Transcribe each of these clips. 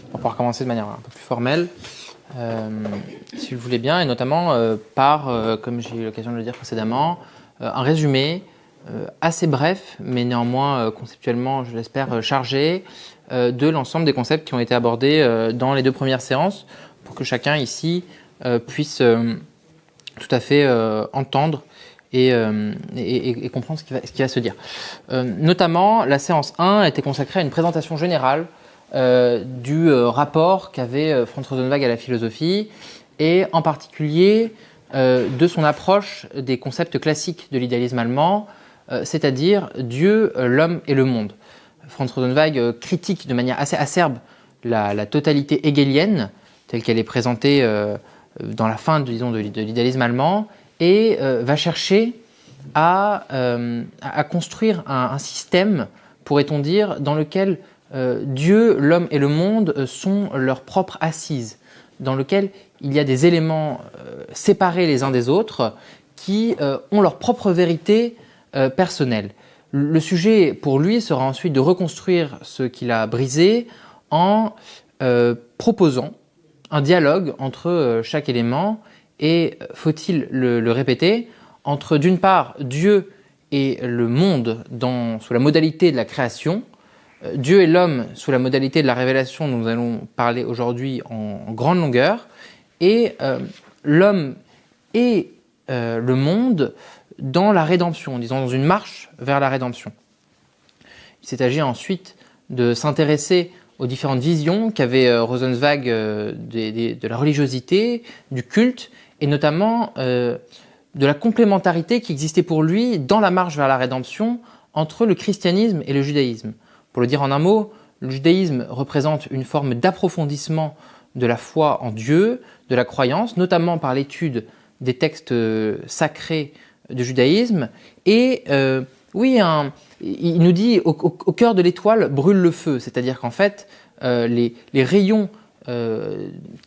On va pouvoir commencer de manière un peu plus formelle, si vous le voulez bien, et notamment par, comme j'ai eu l'occasion de le dire précédemment, un résumé assez bref, mais néanmoins conceptuellement, je l'espère, chargé, de l'ensemble des concepts qui ont été abordés dans les deux premières séances, pour que chacun ici puisse tout à fait entendre et comprendre ce qui va se dire. Notamment, la séance 1 était consacrée à une présentation générale du rapport qu'avait Franz Rosenzweig à la philosophie et en particulier de son approche des concepts classiques de l'idéalisme allemand, c'est-à-dire Dieu, l'homme et le monde. Franz Rosenzweig critique de manière assez acerbe la totalité hegelienne telle qu'elle est présentée dans la fin, disons, de l'idéalisme allemand et va chercher à construire un système, pourrait-on dire, dans lequel Dieu, l'homme et le monde sont leurs propres assises, dans lequel il y a des éléments séparés les uns des autres qui ont leur propre vérité personnelle. Le sujet pour lui sera ensuite de reconstruire ce qu'il a brisé en proposant un dialogue entre chaque élément et, faut-il le répéter, entre d'une part Dieu et le monde sous la modalité de la création, Dieu et l'homme sous la modalité de la révélation dont nous allons parler aujourd'hui en grande longueur, et l'homme et le monde dans la rédemption, disons dans une marche vers la rédemption. Il s'est agi ensuite de s'intéresser aux différentes visions qu'avait Rosenzweig de la religiosité, du culte, et notamment de la complémentarité qui existait pour lui dans la marche vers la rédemption entre le christianisme et le judaïsme. Pour le dire en un mot, le judaïsme représente une forme d'approfondissement de la foi en Dieu, de la croyance, notamment par l'étude des textes sacrés du judaïsme. Et il nous dit au cœur de l'étoile brûle le feu, c'est-à-dire qu'en fait, les rayons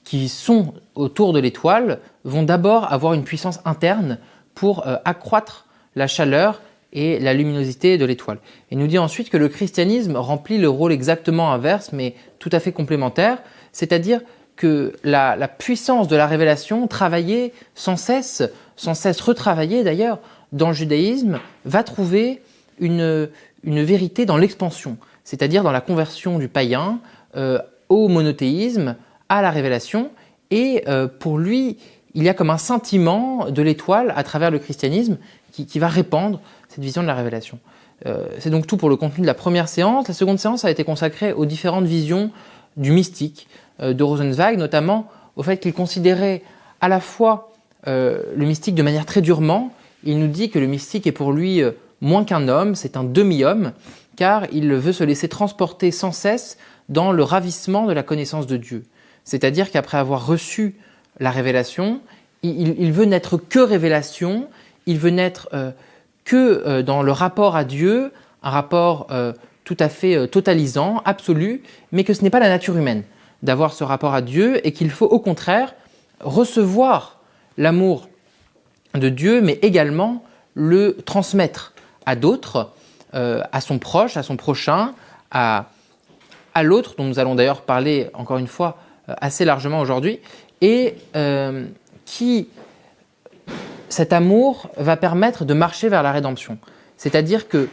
qui sont autour de l'étoile vont d'abord avoir une puissance interne pour accroître la chaleur et la luminosité de l'étoile. Il nous dit ensuite que le christianisme remplit le rôle exactement inverse, mais tout à fait complémentaire, c'est-à-dire que la puissance de la révélation, travaillée sans cesse retravaillée d'ailleurs dans le judaïsme, va trouver une vérité dans l'expansion, c'est-à-dire dans la conversion du païen au monothéisme, à la révélation, et pour lui, il y a comme un scintillement de l'étoile à travers le christianisme qui va répandre cette vision de la révélation. C'est donc tout pour le contenu de la première séance. La seconde séance a été consacrée aux différentes visions du mystique de Rosenzweig, notamment au fait qu'il considérait à la fois le mystique de manière très durement. Il nous dit que le mystique est pour lui moins qu'un homme, c'est un demi-homme, car il veut se laisser transporter sans cesse dans le ravissement de la connaissance de Dieu. C'est-à-dire qu'après avoir reçu la révélation, il veut n'être que révélation, il veut n'être que dans le rapport à Dieu, un rapport tout à fait totalisant, absolu, mais que ce n'est pas la nature humaine d'avoir ce rapport à Dieu et qu'il faut au contraire recevoir l'amour de Dieu, mais également le transmettre à d'autres, à son proche, à son prochain, à l'autre, dont nous allons d'ailleurs parler encore une fois assez largement aujourd'hui, et cet amour va permettre de marcher vers la rédemption. C'est-à-dire que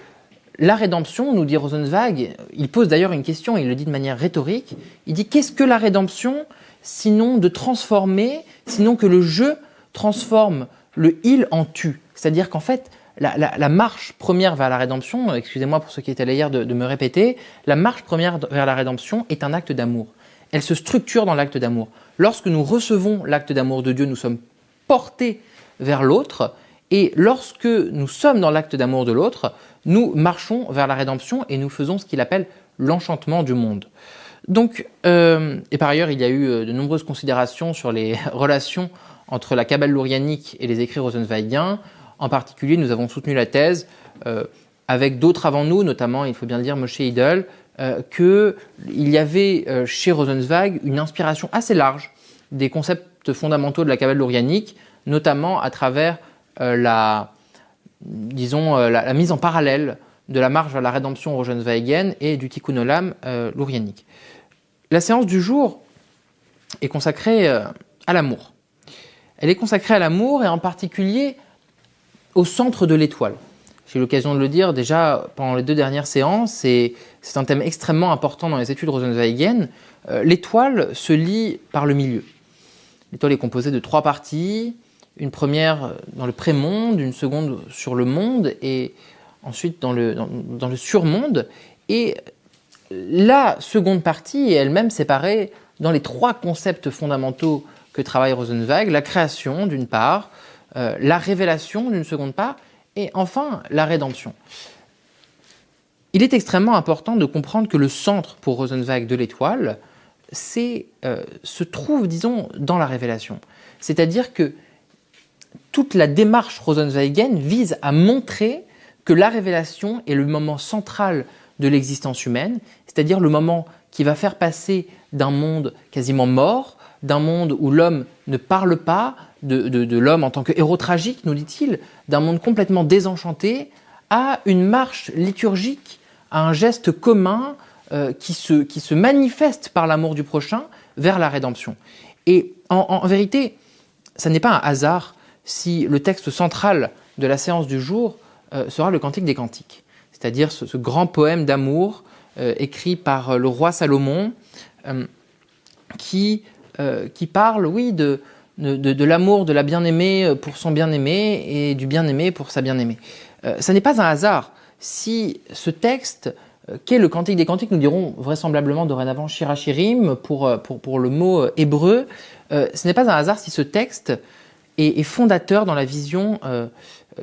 la rédemption, nous dit Rosenzweig, il pose d'ailleurs une question, il le dit de manière rhétorique, il dit qu'est-ce que la rédemption sinon de transformer, sinon que le je transforme le il en tu. C'est-à-dire qu'en fait, la marche première vers la rédemption, excusez-moi pour ceux qui étaient là hier de me répéter, la marche première vers la rédemption est un acte d'amour. Elle se structure dans l'acte d'amour. Lorsque nous recevons l'acte d'amour de Dieu, nous sommes portés vers l'autre, et lorsque nous sommes dans l'acte d'amour de l'autre, nous marchons vers la rédemption et nous faisons ce qu'il appelle l'enchantement du monde. Donc, et par ailleurs, il y a eu de nombreuses considérations sur les relations entre la Kabbale lourianique et les écrits rosenzweigiens. En particulier, nous avons soutenu la thèse, avec d'autres avant nous, notamment, il faut bien le dire, Moshe Idel, qu'il y avait chez Rosenzweig une inspiration assez large des concepts fondamentaux de la Kabbale lourianique, notamment à travers la mise en parallèle de la marche vers la rédemption rosenzweigienne et du Tikkun Olam lourianique. La séance du jour est consacrée à l'amour. Elle est consacrée à l'amour et en particulier au centre de l'étoile. J'ai eu l'occasion de le dire déjà pendant les 2 dernières séances, et c'est un thème extrêmement important dans les études rosenzweigiennes. L'étoile se lit par le milieu. L'étoile est composée de 3 parties, une première dans le prémonde, une seconde sur le monde et ensuite dans le surmonde. Et la seconde partie est elle-même séparée dans les 3 concepts fondamentaux que travaille Rosenzweig, la création d'une part, la révélation d'une seconde part, et enfin la rédemption. Il est extrêmement important de comprendre que le centre pour Rosenzweig de l'étoile se trouve, disons, dans la révélation. C'est-à-dire que toute la démarche rosenzweigienne vise à montrer que la révélation est le moment central de l'existence humaine, c'est-à-dire le moment qui va faire passer d'un monde quasiment mort, d'un monde où l'homme ne parle pas, de l'homme en tant que héros tragique, nous dit-il, d'un monde complètement désenchanté, à une marche liturgique, à un geste commun qui se manifeste par l'amour du prochain vers la rédemption. Et en vérité, ça n'est pas un hasard si le texte central de la séance du jour sera le Cantique des Cantiques, c'est-à-dire ce grand poème d'amour écrit par le roi Salomon qui parle, oui, de l'amour de la bien-aimée pour son bien-aimé et du bien-aimé pour sa bien-aimée. Ça n'est pas un hasard si ce texte, qu'est le Cantique des Cantiques, nous dirons vraisemblablement dorénavant Shirachirim pour le mot hébreu, ce n'est pas un hasard si ce texte est fondateur dans la vision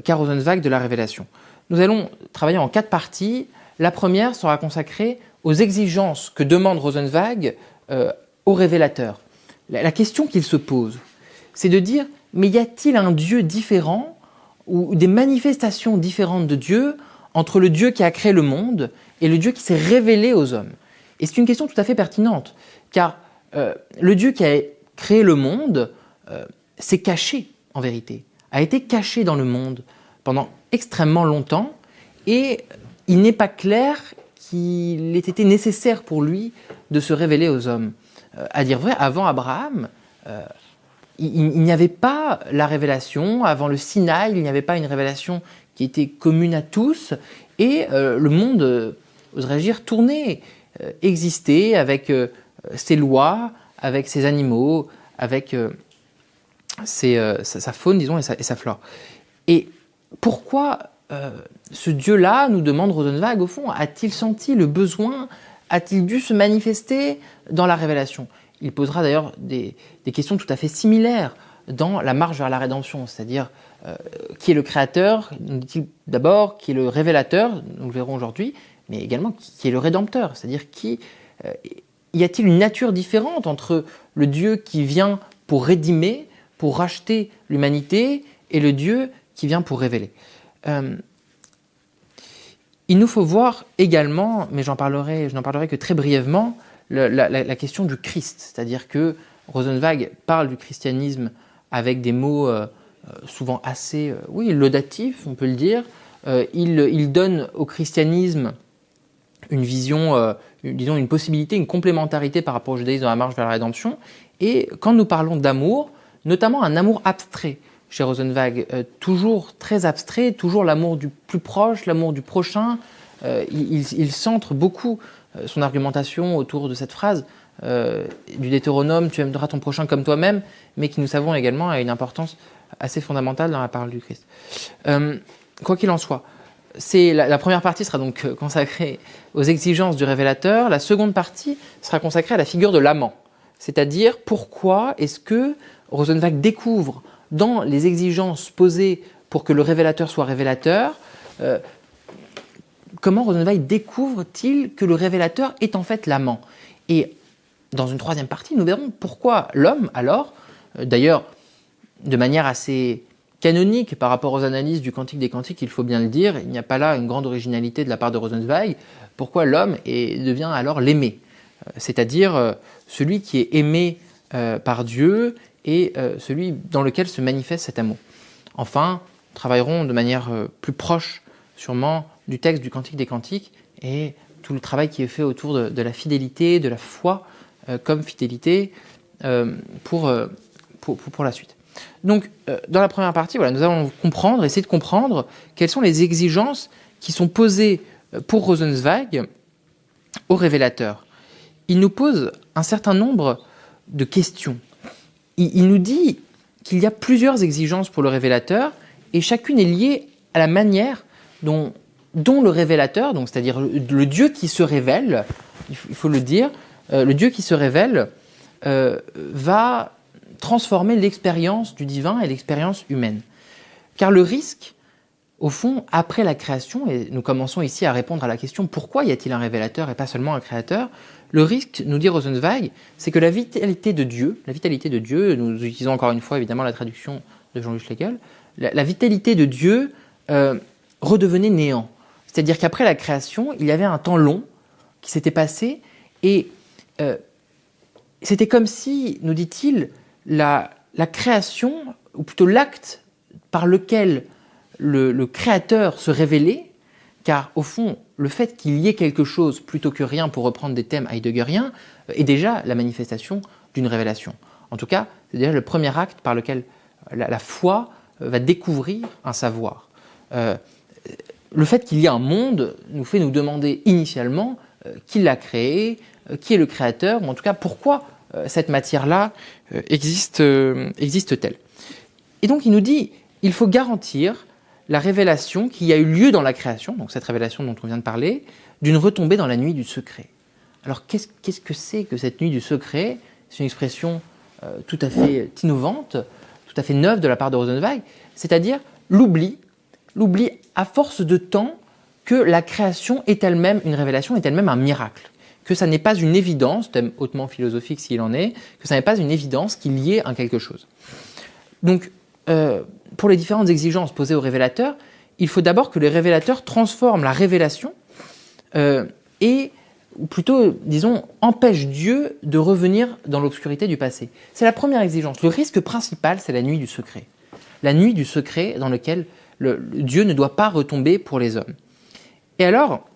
qu'a Rosenzweig de la révélation. Nous allons travailler en 4 parties. La première sera consacrée aux exigences que demande Rosenzweig au révélateur. La question qu'il se pose, c'est de dire, mais y a-t-il un Dieu différent ou des manifestations différentes de Dieu entre le Dieu qui a créé le monde et le Dieu qui s'est révélé aux hommes? Et c'est une question tout à fait pertinente, car le Dieu qui a créé le monde s'est caché, en vérité, a été caché dans le monde pendant extrêmement longtemps, et il n'est pas clair qu'il ait été nécessaire pour lui de se révéler aux hommes. À dire vrai, avant Abraham, il n'y avait pas la révélation, avant le Sinaï, il n'y avait pas une révélation qui était commune à tous, et le monde, oserais-je dire, tournait, existait avec ses lois, avec ses animaux, avec sa faune, disons, et sa flore. Et pourquoi ce Dieu-là, nous demande Rosenzweig, au fond, a-t-il senti le besoin, a-t-il dû se manifester dans la révélation? Il posera d'ailleurs des questions tout à fait similaires dans la marche vers la rédemption, c'est-à-dire qui est le créateur, nous dit-il d'abord, qui est le révélateur, nous le verrons aujourd'hui, mais également qui est le rédempteur, c'est-à-dire y a-t-il une nature différente entre le Dieu qui vient pour rédimer, pour racheter l'humanité, et le Dieu qui vient pour révéler. Il nous faut voir également, mais je n'en parlerai que très brièvement, la question du Christ, c'est-à-dire que Rosenzweig parle du christianisme avec des mots souvent assez laudatifs, on peut le dire. Il donne au christianisme une vision, disons une possibilité, une complémentarité par rapport au judaïsme dans la marche vers la rédemption. Et quand nous parlons d'amour, notamment un amour abstrait chez Rosenzweig, toujours très abstrait, toujours l'amour du plus proche, l'amour du prochain. Il centre beaucoup son argumentation autour de cette phrase du Deutéronome, tu aimeras ton prochain comme toi-même, mais qui, nous savons également, a une importance assez fondamentale dans la parole du Christ. Quoi qu'il en soit, la première partie sera donc consacrée aux exigences du révélateur, la seconde partie sera consacrée à la figure de l'amant, c'est-à-dire pourquoi est-ce que Rosenzweig découvre dans les exigences posées pour que le révélateur soit révélateur, comment Rosenzweig découvre-t-il que le révélateur est en fait l'amant? Et dans une troisième partie, nous verrons pourquoi l'homme, alors, d'ailleurs, de manière assez canonique par rapport aux analyses du Cantique des Cantiques, il faut bien le dire, il n'y a pas là une grande originalité de la part de Rosenzweig, pourquoi l'homme devient alors l'aimé, c'est-à-dire celui qui est aimé par Dieu et celui dans lequel se manifeste cet amour. Enfin, nous travaillerons de manière plus proche, sûrement, du texte du Cantique des Cantiques et tout le travail qui est fait autour de la fidélité, de la foi comme fidélité pour la suite. Donc, dans la première partie, voilà, nous allons essayer de comprendre quelles sont les exigences qui sont posées pour Rosenzweig au révélateur. Il nous pose un certain nombre de questions. Il nous dit qu'il y a plusieurs exigences pour le révélateur et chacune est liée à la manière dont le révélateur, donc c'est-à-dire le Dieu qui se révèle, il faut le dire, le Dieu qui se révèle va transformer l'expérience du divin et l'expérience humaine. Car le risque, au fond, après la création, et nous commençons ici à répondre à la question pourquoi y a-t-il un révélateur et pas seulement un créateur, le risque, nous dit Rosenzweig, c'est que la vitalité de Dieu, nous utilisons encore une fois évidemment la traduction de Jean-Luc Schlegel, la vitalité de Dieu redevenait néant. C'est-à-dire qu'après la création, il y avait un temps long qui s'était passé et c'était comme si, nous dit-il, la création, ou plutôt l'acte par lequel le créateur se révélait, car au fond, le fait qu'il y ait quelque chose plutôt que rien, pour reprendre des thèmes heideggeriens, est déjà la manifestation d'une révélation. En tout cas, c'est déjà le premier acte par lequel la foi va découvrir un savoir. Le fait qu'il y ait un monde nous fait nous demander initialement qui l'a créé, qui est le créateur, ou en tout cas pourquoi cette matière-là existe-t-elle. Et donc il nous dit, il faut garantir la révélation qui a eu lieu dans la création, donc cette révélation dont on vient de parler, d'une retombée dans la nuit du secret. Alors qu'est-ce que c'est que cette nuit du secret? C'est une expression tout à fait innovante, tout à fait neuve de la part de Rosenzweig, c'est-à-dire l'oubli à force de temps que la création est elle-même une révélation, est elle-même un miracle. Que ça n'est pas une évidence, thème hautement philosophique s'il en est, que ça n'est pas une évidence qu'il y ait un quelque chose. Donc, pour les différentes exigences posées au révélateur, il faut d'abord que le révélateur transforme la révélation ou plutôt, disons, empêche Dieu de revenir dans l'obscurité du passé. C'est la première exigence. Le risque principal, c'est la nuit du secret. La nuit du secret dans lequel Dieu ne doit pas retomber pour les hommes. Et alors,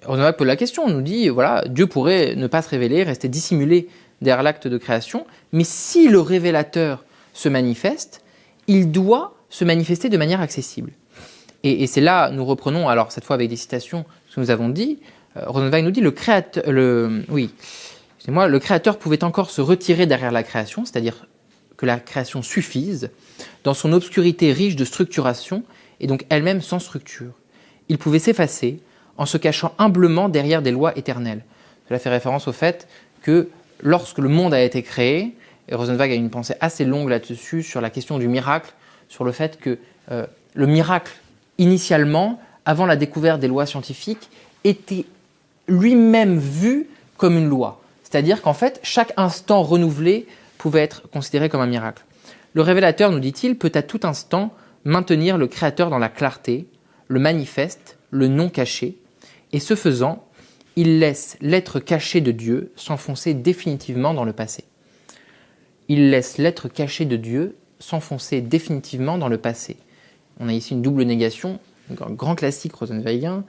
Rosenzweig pose la question, on nous dit, voilà, Dieu pourrait ne pas se révéler, rester dissimulé derrière l'acte de création, mais si le révélateur se manifeste, il doit se manifester de manière accessible. Et c'est là, nous reprenons, alors cette fois avec des citations, ce que nous avons dit, Rosenzweig nous dit, le créateur pouvait encore se retirer derrière la création, c'est-à-dire que la création suffise, dans son obscurité riche de structuration, et donc elle-même sans structure. Il pouvait s'effacer en se cachant humblement derrière des lois éternelles. Cela fait référence au fait que lorsque le monde a été créé, et Rosenzweig a une pensée assez longue là-dessus, sur la question du miracle, sur le fait que le miracle, initialement, avant la découverte des lois scientifiques, était lui-même vu comme une loi. C'est-à-dire qu'en fait, chaque instant renouvelé pouvait être considéré comme un miracle. Le révélateur, nous dit-il, peut à tout instant maintenir le créateur dans la clarté, le manifeste, le non caché, et ce faisant, il laisse l'être caché de Dieu s'enfoncer définitivement dans le passé. Il laisse l'être caché de Dieu s'enfoncer définitivement dans le passé. On a ici une double négation, un grand classique rosenzweigien,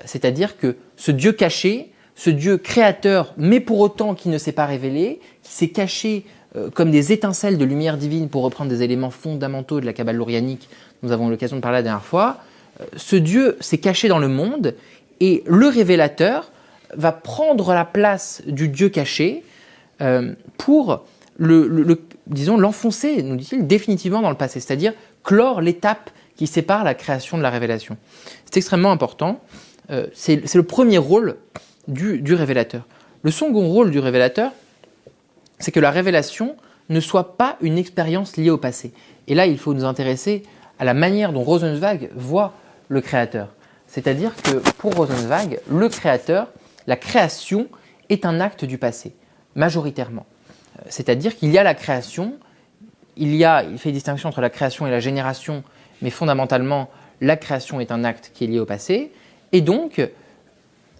c'est-à-dire que ce Dieu caché, ce Dieu créateur, mais pour autant qui ne s'est pas révélé, qui s'est caché comme des étincelles de lumière divine, pour reprendre des éléments fondamentaux de la Kabbale lourianique, nous avons eu l'occasion de parler la dernière fois, ce Dieu s'est caché dans le monde et le révélateur va prendre la place du Dieu caché pour disons, l'enfoncer, nous dit-il, définitivement dans le passé, c'est-à-dire clore l'étape qui sépare la création de la révélation. C'est extrêmement important, c'est le premier rôle du révélateur. Le second rôle du révélateur, c'est que la révélation ne soit pas une expérience liée au passé. Et là, il faut nous intéresser à la manière dont Rosenzweig voit le créateur. C'est-à-dire que pour Rosenzweig, le créateur, la création est un acte du passé, majoritairement. C'est-à-dire qu'il y a la création, il fait distinction entre la création et la génération, mais fondamentalement, la création est un acte qui est lié au passé. Et donc,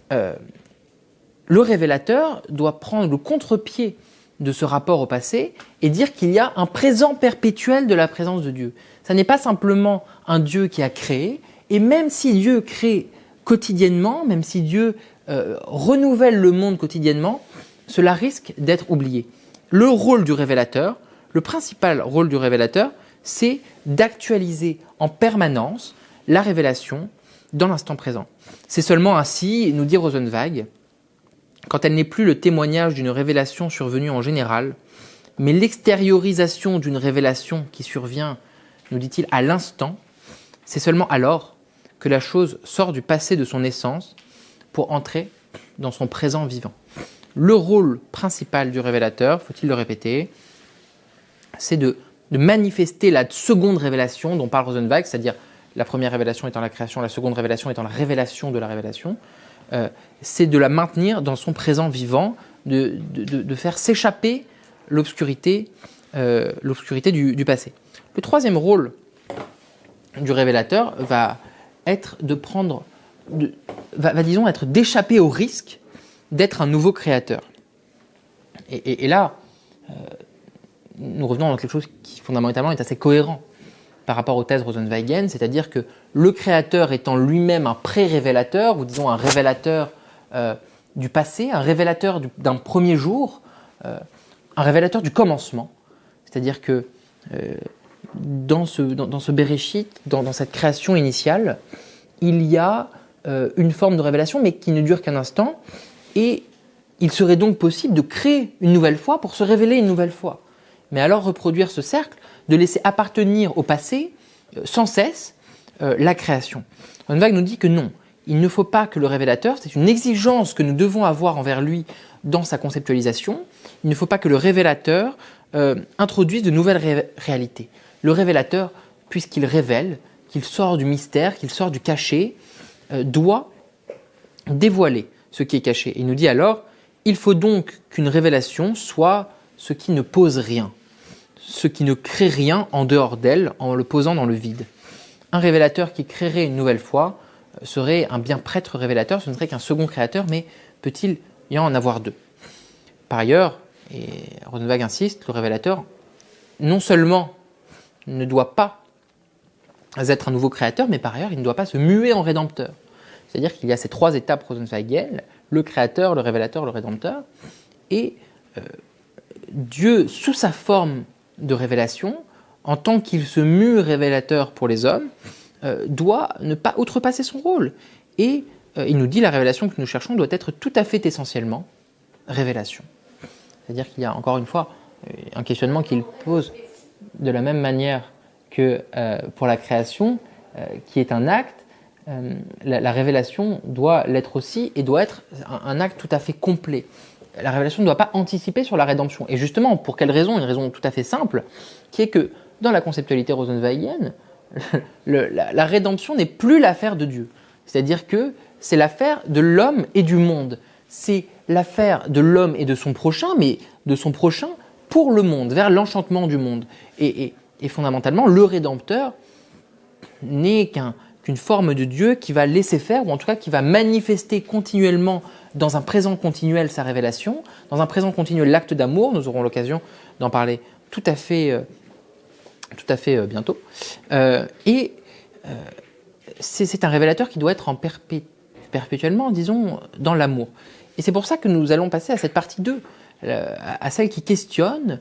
le révélateur doit prendre le contre-pied de ce rapport au passé et dire qu'il y a un présent perpétuel de la présence de Dieu. Ça n'est pas simplement un Dieu qui a créé, et même si Dieu crée quotidiennement, même si Dieu renouvelle le monde quotidiennement, cela risque d'être oublié. Le rôle du révélateur, le principal rôle du révélateur, c'est d'actualiser en permanence la révélation dans l'instant présent. C'est seulement ainsi, nous dit Rosenzweig, quand elle n'est plus le témoignage d'une révélation survenue en général, mais l'extériorisation d'une révélation qui survient, nous dit-il, à l'instant, c'est seulement alors que la chose sort du passé de son essence pour entrer dans son présent vivant. Le rôle principal du révélateur, faut-il le répéter, c'est de manifester la seconde révélation dont parle Rosenzweig, c'est-à-dire la première révélation étant la création, la seconde révélation étant la révélation de la révélation, c'est de la maintenir dans son présent vivant, de faire s'échapper l'obscurité du passé. Le troisième rôle du révélateur va être disons, être d'échapper au risque d'être un nouveau créateur. Et là, nous revenons dans quelque chose qui fondamentalement est assez cohérent par rapport aux thèses rosenzweigiennes, c'est-à-dire que le créateur étant lui-même un pré-révélateur, ou disons un révélateur du passé, un révélateur d'un premier jour, un révélateur du commencement, c'est-à-dire que dans ce Bereshit, dans cette création initiale, il y a une forme de révélation, mais qui ne dure qu'un instant, et il serait donc possible de créer une nouvelle fois pour se révéler une nouvelle fois. Mais alors reproduire ce cercle, de laisser appartenir au passé sans cesse la création. Rosenzweig nous dit que non, il ne faut pas que le révélateur, c'est une exigence que nous devons avoir envers lui dans sa conceptualisation, il ne faut pas que le révélateur introduise de nouvelles réalités. Le révélateur, puisqu'il révèle, qu'il sort du mystère, qu'il sort du caché, doit dévoiler ce qui est caché. Il nous dit alors, il faut donc qu'une révélation soit ce qui ne pose rien, ce qui ne crée rien en dehors d'elle en le posant dans le vide. Un révélateur qui créerait une nouvelle fois serait un bien prêtre révélateur, ce ne serait qu'un second créateur, mais peut-il y en avoir deux? Par ailleurs, et Rosenzweig insiste, le révélateur non seulement ne doit pas être un nouveau créateur, mais par ailleurs, il ne doit pas se muer en rédempteur. C'est-à-dire qu'il y a ces trois étapes rosenzweigiennes, le créateur, le révélateur, le rédempteur, et Dieu, sous sa forme de révélation, en tant qu'il se mue révélateur pour les hommes, doit ne pas outrepasser son rôle. Et il nous dit la révélation que nous cherchons doit être tout à fait essentiellement révélation. C'est-à-dire qu'il y a encore une fois un questionnement qu'il pose de la même manière que pour la création, qui est un acte, la révélation doit l'être aussi et doit être un acte tout à fait complet. La révélation ne doit pas anticiper sur la rédemption. Et justement, pour quelle raison? Une raison tout à fait simple, qui est que dans la conceptualité rosenzweigienne, la rédemption n'est plus l'affaire de Dieu. C'est-à-dire que c'est l'affaire de l'homme et du monde. C'est l'affaire de l'homme et de son prochain, mais de son prochain pour le monde, vers l'enchantement du monde. Et fondamentalement, le Rédempteur n'est qu'une forme de Dieu qui va laisser faire, ou en tout cas qui va manifester continuellement dans un présent continuel sa révélation, dans un présent continuel l'acte d'amour. Nous aurons l'occasion d'en parler tout à fait bientôt. C'est un révélateur qui doit être perpétuellement, disons, dans l'amour. Et c'est pour ça que nous allons passer à cette partie 2, à celle qui questionne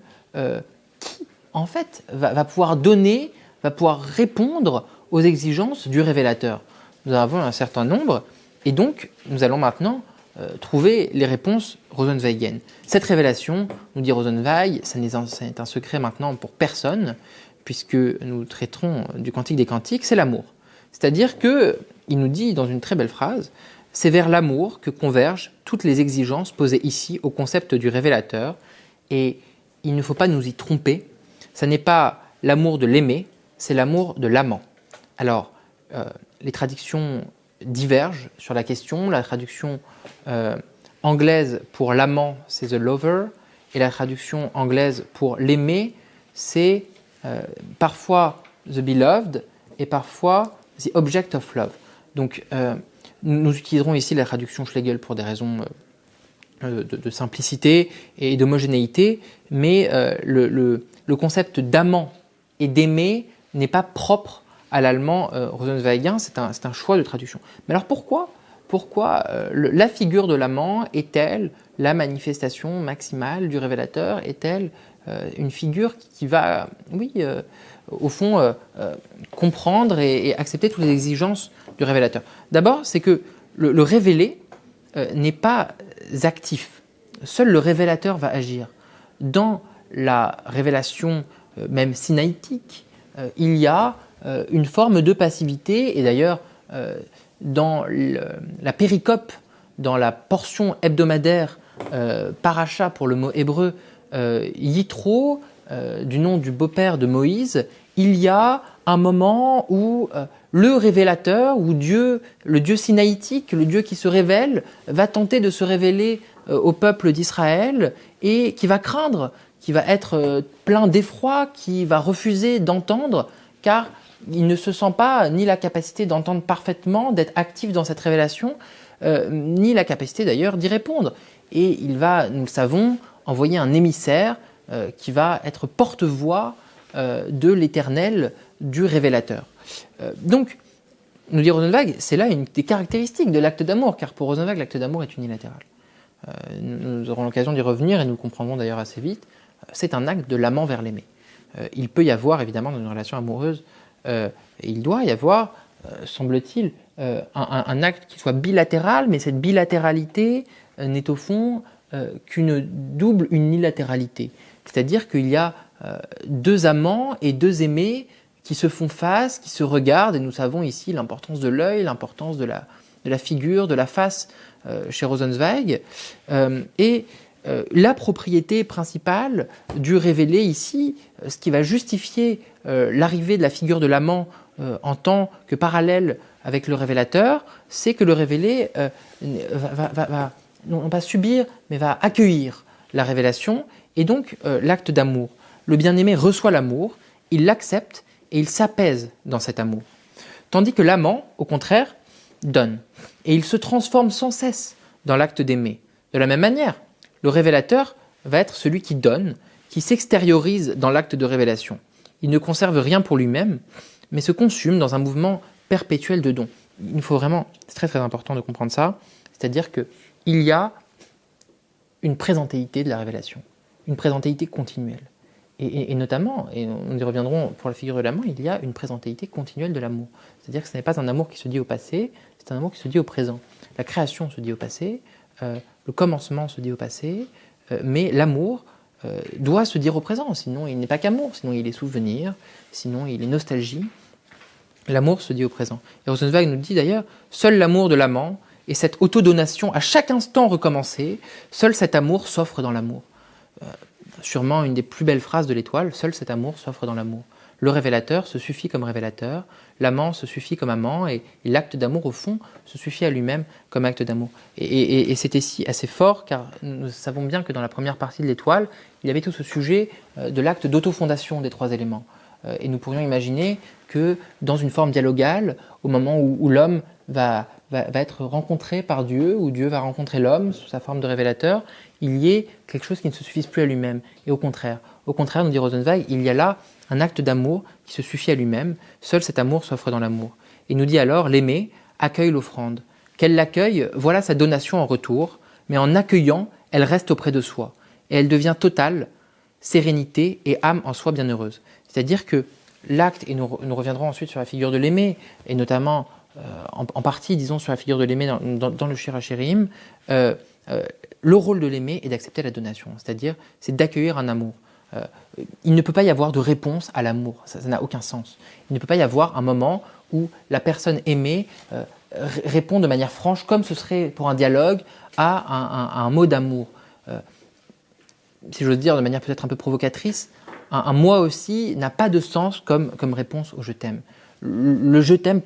qui, en fait, va pouvoir donner, va pouvoir répondre aux exigences du révélateur. Nous en avons un certain nombre, et donc nous allons maintenant trouver les réponses rosenzweigiennes. Cette révélation, nous dit Rosenzweig, c'est un secret maintenant pour personne, puisque nous traiterons du Cantique des Cantiques, c'est l'amour. C'est-à-dire qu'il nous dit dans une très belle phrase, c'est vers l'amour que convergent toutes les exigences posées ici au concept du révélateur, et il ne faut pas nous y tromper, ce n'est pas l'amour de l'aimer, c'est l'amour de l'amant. Alors, les traductions divergent sur la question, la traduction anglaise pour l'amant, c'est the lover, et la traduction anglaise pour l'aimer, c'est parfois the beloved, et parfois the object of love. Donc, nous utiliserons ici la traduction Schlegel pour des raisons de simplicité et d'homogénéité, mais le concept d'amant et d'aimer n'est pas propre à l'allemand rosenzweigien, c'est un choix de traduction. Mais alors pourquoi la figure de l'amant est-elle la manifestation maximale du révélateur est-elle une figure qui va, au fond, comprendre et accepter toutes les exigences du révélateur. D'abord, c'est que le révélé n'est pas actif. Seul le révélateur va agir. Dans la révélation même sinaïtique, il y a une forme de passivité, et d'ailleurs, dans la péricope, dans la portion hebdomadaire paracha pour le mot hébreu, Yitro, du nom du beau-père de Moïse, il y a un moment où le révélateur, ou Dieu, le Dieu sinaïtique, le Dieu qui se révèle, va tenter de se révéler au peuple d'Israël et qui va craindre, qui va être plein d'effroi, qui va refuser d'entendre, car il ne se sent pas ni la capacité d'entendre parfaitement, d'être actif dans cette révélation, ni la capacité d'ailleurs d'y répondre. Et il va, nous le savons, envoyer un émissaire qui va être porte-voix de l'Éternel, du révélateur. Donc, nous dit Rosenzweig, c'est là une des caractéristiques de l'acte d'amour, car pour Rosenzweig, l'acte d'amour est unilatéral. Nous aurons l'occasion d'y revenir et nous le comprendrons d'ailleurs assez vite. C'est un acte de l'amant vers l'aimé. Il peut y avoir, évidemment, dans une relation amoureuse, et il doit y avoir, semble-t-il, un acte qui soit bilatéral, mais cette bilatéralité n'est au fond qu'une double unilatéralité. C'est-à-dire qu'il y a deux amants et deux aimés qui se font face, qui se regardent, et nous savons ici l'importance de l'œil, l'importance de la figure, de la face chez Rosenzweig, et la propriété principale du révélé ici, ce qui va justifier l'arrivée de la figure de l'amant en tant que parallèle avec le révélateur, c'est que le révélé va non pas subir, mais va accueillir la révélation, et donc l'acte d'amour. Le bien-aimé reçoit l'amour, il l'accepte, et il s'apaise dans cet amour. Tandis que l'amant, au contraire, donne. Et il se transforme sans cesse dans l'acte d'aimer. De la même manière, le révélateur va être celui qui donne, qui s'extériorise dans l'acte de révélation. Il ne conserve rien pour lui-même, mais se consume dans un mouvement perpétuel de don. Il faut vraiment, c'est très très important de comprendre ça, c'est-à-dire qu'il y a une présentéité de la révélation, une présentéité continuelle. Et notamment, et nous y reviendrons pour la figure de l'amant, il y a une présentéité continuelle de l'amour. C'est-à-dire que ce n'est pas un amour qui se dit au passé, c'est un amour qui se dit au présent. La création se dit au passé, le commencement se dit au passé, mais l'amour doit se dire au présent, sinon il n'est pas qu'amour, sinon il est souvenir, sinon il est nostalgie. L'amour se dit au présent. Et Rosenzweig nous dit d'ailleurs, seul l'amour de l'amant et cette autodonation à chaque instant recommencée, seul cet amour s'offre dans l'amour. Sûrement une des plus belles phrases de l'Étoile, seul cet amour s'offre dans l'amour. Le révélateur se suffit comme révélateur, l'amant se suffit comme amant, et l'acte d'amour, au fond, se suffit à lui-même comme acte d'amour. Et c'est ici assez fort, car nous savons bien que dans la première partie de l'Étoile, il y avait tout ce sujet de l'acte d'autofondation des trois éléments. Et nous pourrions imaginer que dans une forme dialogale, au moment où l'homme va être rencontré par Dieu, où Dieu va rencontrer l'homme sous sa forme de révélateur, il y ait quelque chose qui ne se suffise plus à lui-même. Et au contraire, nous dit Rosenzweig, il y a là un acte d'amour qui se suffit à lui-même. Seul cet amour s'offre dans l'amour. Et nous dit alors, l'aimé accueille l'offrande. Qu'elle l'accueille, voilà sa donation en retour, mais en accueillant, elle reste auprès de soi. Et elle devient totale, sérénité et âme en soi bienheureuse. C'est-à-dire que l'acte, et nous reviendrons ensuite sur la figure de l'aimé, et notamment en partie, disons, sur la figure de l'aimé dans le Shir HaShirim, le rôle de l'aimé est d'accepter la donation, c'est-à-dire c'est d'accueillir un amour. Il ne peut pas y avoir de réponse à l'amour, ça n'a aucun sens. Il ne peut pas y avoir un moment où la personne aimée répond de manière franche, comme ce serait pour un dialogue, à un mot d'amour. Si j'ose dire de manière peut-être un peu provocatrice, un moi aussi n'a pas de sens comme réponse au je t'aime. Le je t'aime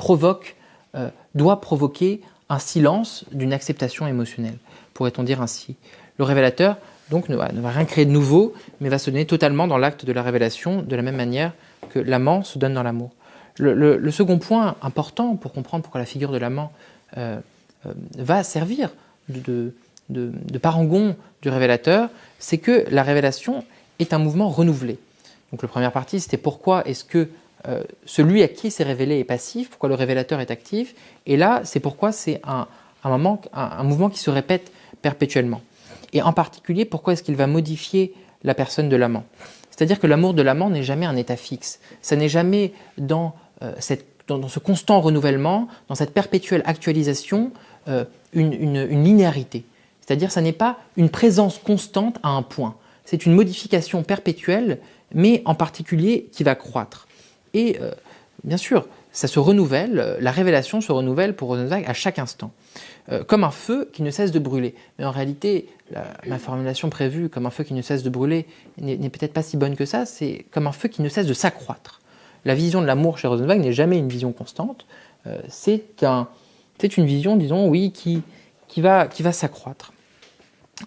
doit provoquer un silence d'une acceptation émotionnelle, pourrait-on dire ainsi. Le révélateur donc ne va rien créer de nouveau, mais va se donner totalement dans l'acte de la révélation, de la même manière que l'amant se donne dans l'amour. Le second point important pour comprendre pourquoi la figure de l'amant va servir de parangon du révélateur, c'est que la révélation est un mouvement renouvelé. Donc la première partie, c'était pourquoi est-ce que celui à qui c'est révélé est passif, pourquoi le révélateur est actif, et là, c'est pourquoi c'est un mouvement qui se répète perpétuellement. Et en particulier, pourquoi est-ce qu'il va modifier la personne de l'amant? C'est-à-dire que l'amour de l'amant n'est jamais un état fixe. Ça n'est jamais dans ce constant renouvellement, dans cette perpétuelle actualisation, une linéarité. C'est-à-dire ça n'est pas une présence constante à un point. C'est une modification perpétuelle, mais en particulier qui va croître. Et bien sûr, ça se renouvelle, la révélation se renouvelle pour Rosenzweig à chaque instant, comme un feu qui ne cesse de brûler. Mais en réalité, la formulation prévue comme un feu qui ne cesse de brûler n'est peut-être pas si bonne que ça, c'est comme un feu qui ne cesse de s'accroître. La vision de l'amour chez Rosenzweig n'est jamais une vision constante, c'est une vision, disons, oui, qui va s'accroître.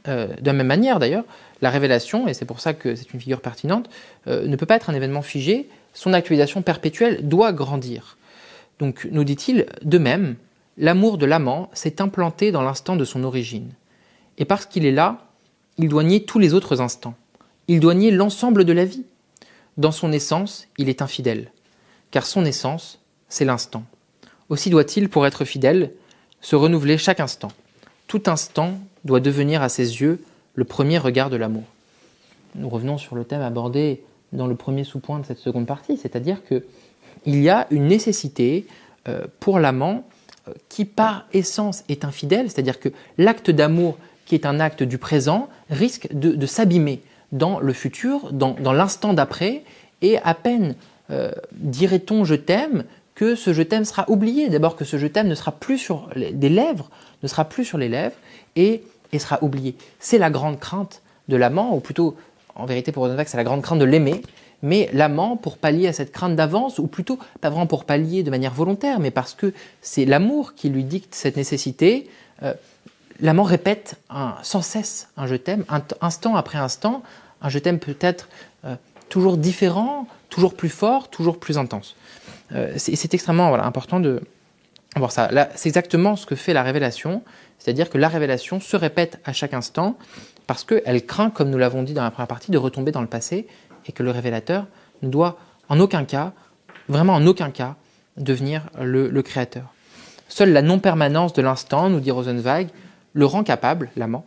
De la même manière, d'ailleurs, la révélation, et c'est pour ça que c'est une figure pertinente, ne peut pas être un événement figé, son actualisation perpétuelle doit grandir. Donc, nous dit-il, de même, l'amour de l'amant s'est implanté dans l'instant de son origine. Et parce qu'il est là, il doit nier tous les autres instants. Il doit nier l'ensemble de la vie. Dans son essence, il est infidèle, car son essence, c'est l'instant. Aussi doit-il, pour être fidèle, se renouveler chaque instant. Tout instant doit devenir à ses yeux le premier regard de l'amour. Nous revenons sur le thème abordé dans le premier sous-point de cette seconde partie, c'est-à-dire qu'il y a une nécessité pour l'amant qui par essence est infidèle, c'est-à-dire que l'acte d'amour qui est un acte du présent risque de s'abîmer dans le futur, dans l'instant d'après, et à peine dirait-on « je t'aime » que ce « je t'aime » sera oublié. D'abord que ce « je t'aime » ne sera plus sur des lèvres, ne sera plus sur les lèvres, et sera oublié. C'est la grande crainte de l'amant, ou plutôt, en vérité pour Rosenzweig, c'est la grande crainte de l'aimer, mais l'amant, pour pallier à cette crainte d'avance, ou plutôt, pas vraiment pour pallier de manière volontaire, mais parce que c'est l'amour qui lui dicte cette nécessité, l'amant répète sans cesse un « je t'aime », instant après instant, un « je t'aime » peut-être toujours différent, toujours plus fort, toujours plus intense. C'est extrêmement important de voir ça. Là, c'est exactement ce que fait la révélation, c'est-à-dire que la révélation se répète à chaque instant parce qu'elle craint, comme nous l'avons dit dans la première partie, de retomber dans le passé et que le révélateur ne doit en aucun cas, vraiment en aucun cas, devenir le créateur. Seule la non-permanence de l'instant, nous dit Rosenzweig, le rend capable, l'amant,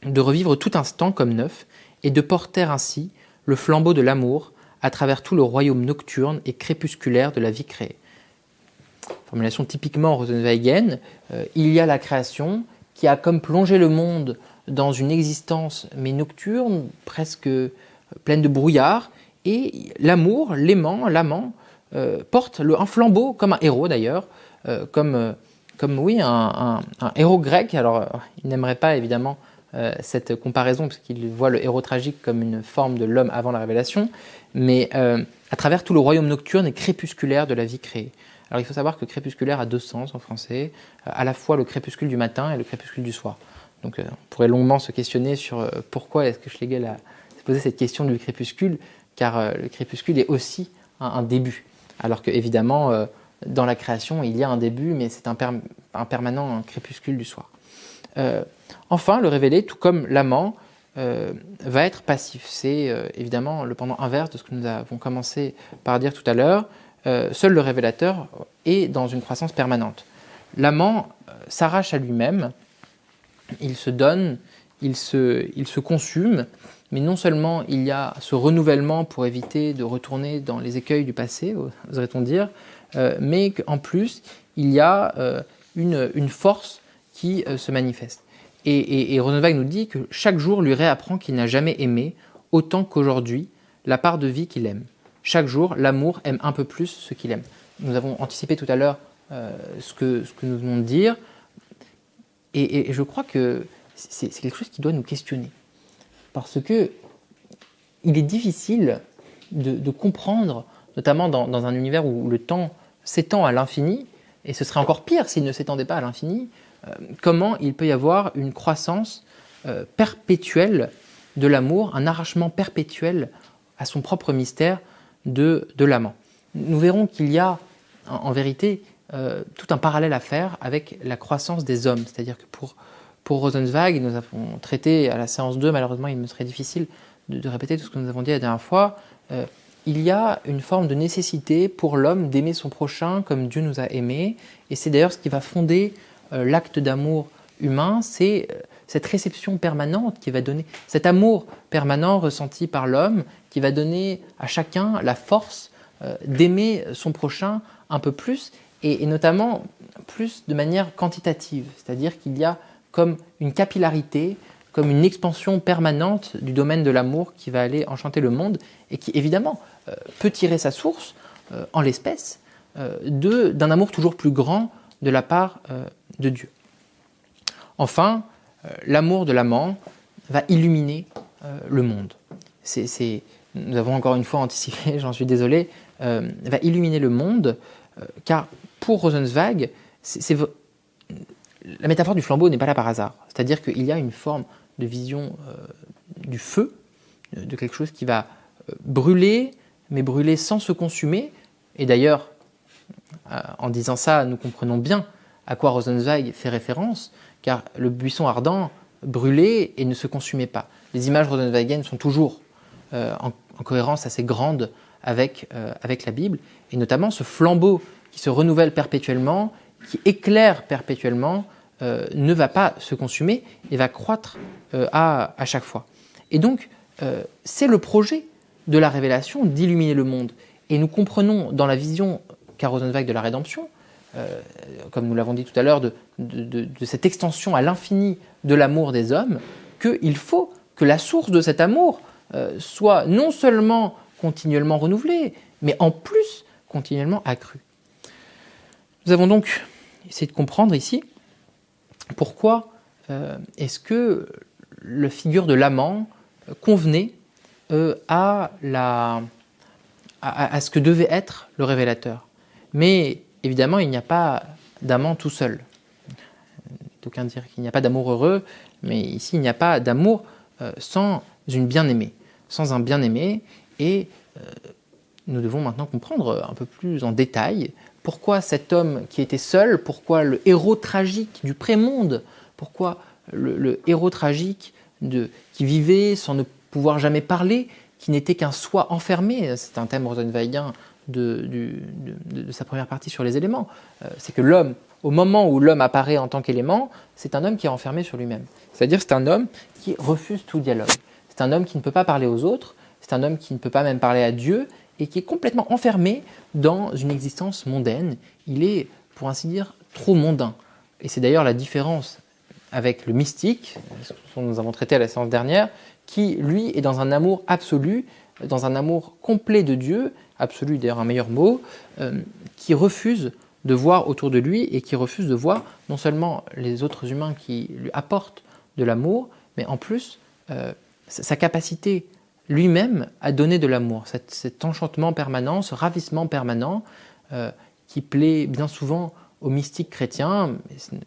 de revivre tout instant comme neuf et de porter ainsi le flambeau de l'amour à travers tout le royaume nocturne et crépusculaire de la vie créée. Formulation typiquement rosenzweigienne, il y a la création qui a comme plongé le monde dans une existence mais nocturne, presque pleine de brouillard, et l'amour, l'aimant, l'amant, porte un flambeau, comme un héros d'ailleurs, comme oui, un héros grec. Alors, il n'aimerait pas évidemment cette comparaison, parce qu'il voit le héros tragique comme une forme de l'homme avant la révélation, mais à travers tout le royaume nocturne et crépusculaire de la vie créée. Alors il faut savoir que crépusculaire a deux sens en français, à la fois le crépuscule du matin et le crépuscule du soir. Donc on pourrait longuement se questionner sur pourquoi est-ce que Schlegel a posé cette question du crépuscule, car le crépuscule est aussi un début. Alors que évidemment, dans la création, il y a un début, mais c'est un permanent crépuscule du soir. Enfin, le révélé, tout comme l'amant, va être passif. C'est évidemment le pendant inverse de ce que nous avons commencé par dire tout à l'heure. Seul le révélateur est dans une croissance permanente. L'amant s'arrache à lui-même, il se donne, il se consume, mais non seulement il y a ce renouvellement pour éviter de retourner dans les écueils du passé, oserait-on dire, mais qu'en plus, il y a une force qui se manifeste. Et Rosenzweig nous dit que chaque jour lui réapprend qu'il n'a jamais aimé autant qu'aujourd'hui la part de vie qu'il aime. Chaque jour, l'amour aime un peu plus ce qu'il aime. Nous avons anticipé tout à l'heure ce que nous venons de dire, et je crois que c'est quelque chose qui doit nous questionner. Parce que il est difficile de comprendre, notamment dans un univers où le temps s'étend à l'infini, et ce serait encore pire s'il ne s'étendait pas à l'infini, comment il peut y avoir une croissance perpétuelle de l'amour, un arrachement perpétuel à son propre mystère de l'amant. Nous verrons qu'il y a en vérité tout un parallèle à faire avec la croissance des hommes. C'est-à-dire que pour Rosenzweig, nous avons traité à la séance 2, malheureusement il me serait difficile de répéter tout ce que nous avons dit la dernière fois, il y a une forme de nécessité pour l'homme d'aimer son prochain comme Dieu nous a aimés, et c'est d'ailleurs ce qui va fonder l'acte d'amour humain, c'est cette réception permanente qui va donner, cet amour permanent ressenti par l'homme, qui va donner à chacun la force d'aimer son prochain un peu plus, et notamment plus de manière quantitative, c'est-à-dire qu'il y a comme une capillarité, comme une expansion permanente du domaine de l'amour qui va aller enchanter le monde et qui évidemment peut tirer sa source en l'espèce d'un amour toujours plus grand de la part de Dieu. Enfin, l'amour de l'amant va illuminer le monde. Nous avons encore une fois anticipé, j'en suis désolé, va illuminer le monde, car pour Rosenzweig, la métaphore du flambeau n'est pas là par hasard. C'est-à-dire qu'il y a une forme de vision du feu, de quelque chose qui va brûler, mais brûler sans se consumer. Et d'ailleurs, en disant ça, nous comprenons bien à quoi Rosenzweig fait référence, car le buisson ardent brûlait et ne se consumait pas. Les images rosenzweigiennes sont toujours en cohérence assez grande avec la Bible, et notamment ce flambeau qui se renouvelle perpétuellement, qui éclaire perpétuellement, ne va pas se consumer et va croître à chaque fois. Et donc, c'est le projet de la révélation d'illuminer le monde. Et nous comprenons dans la vision qu'a Rosenzweig de la rédemption, comme nous l'avons dit tout à l'heure, de cette extension à l'infini de l'amour des hommes, qu'il faut que la source de cet amour soit non seulement continuellement renouvelée, mais en plus continuellement accrue. Nous avons donc essayé de comprendre ici pourquoi est-ce que la figure de l'amant convenait à ce que devait être le révélateur. Mais évidemment, il n'y a pas d'amant tout seul. D'aucuns diront qu'il n'y a pas d'amour heureux, mais ici, il n'y a pas d'amour sans une bien-aimée, sans un bien-aimé. Et nous devons maintenant comprendre un peu plus en détail pourquoi cet homme qui était seul, pourquoi le héros tragique du pré-monde, pourquoi le héros tragique qui vivait sans ne pouvoir jamais parler, qui n'était qu'un soi enfermé, c'est un thème rosenzweigien de sa première partie sur les éléments, c'est que l'homme, au moment où l'homme apparaît en tant qu'élément, c'est un homme qui est enfermé sur lui-même. C'est-à-dire c'est un homme qui refuse tout dialogue. C'est un homme qui ne peut pas parler aux autres, c'est un homme qui ne peut pas même parler à Dieu, et qui est complètement enfermé dans une existence mondaine. Il est, pour ainsi dire, trop mondain. Et c'est d'ailleurs la différence avec le mystique, ce que nous avons traité à la séance dernière, qui, lui, est dans un amour absolu, dans un amour complet de Dieu, absolu d'ailleurs un meilleur mot, qui refuse de voir autour de lui et qui refuse de voir non seulement les autres humains qui lui apportent de l'amour, mais en plus sa capacité lui-même à donner de l'amour, cet enchantement permanent, ce ravissement permanent qui plaît bien souvent aux mystiques chrétiens. Ce n'est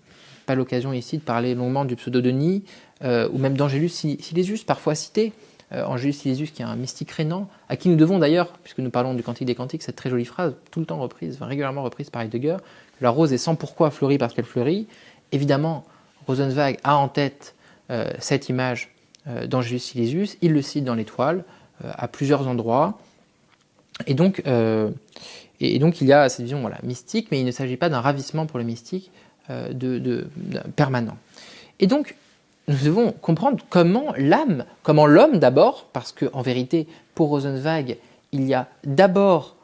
pas l'occasion ici de parler longuement du pseudo-Denis ou même d'Angélus Silesius, parfois cité. Angélus Silesius qui est un mystique rénan, à qui nous devons d'ailleurs, puisque nous parlons du Cantique des Cantiques, cette très jolie phrase, tout le temps reprise, régulièrement reprise par Heidegger, que la rose est sans pourquoi fleurie parce qu'elle fleurit. Évidemment, Rosenzweig a en tête cette image d'Angélus Silesius, il le cite dans l'Étoile à plusieurs endroits, et donc il y a cette vision mystique, mais il ne s'agit pas d'un ravissement pour le mystique permanent. Et donc, nous devons comprendre comment l'homme d'abord, parce qu'en vérité, pour Rosenzweig, il y a d'abord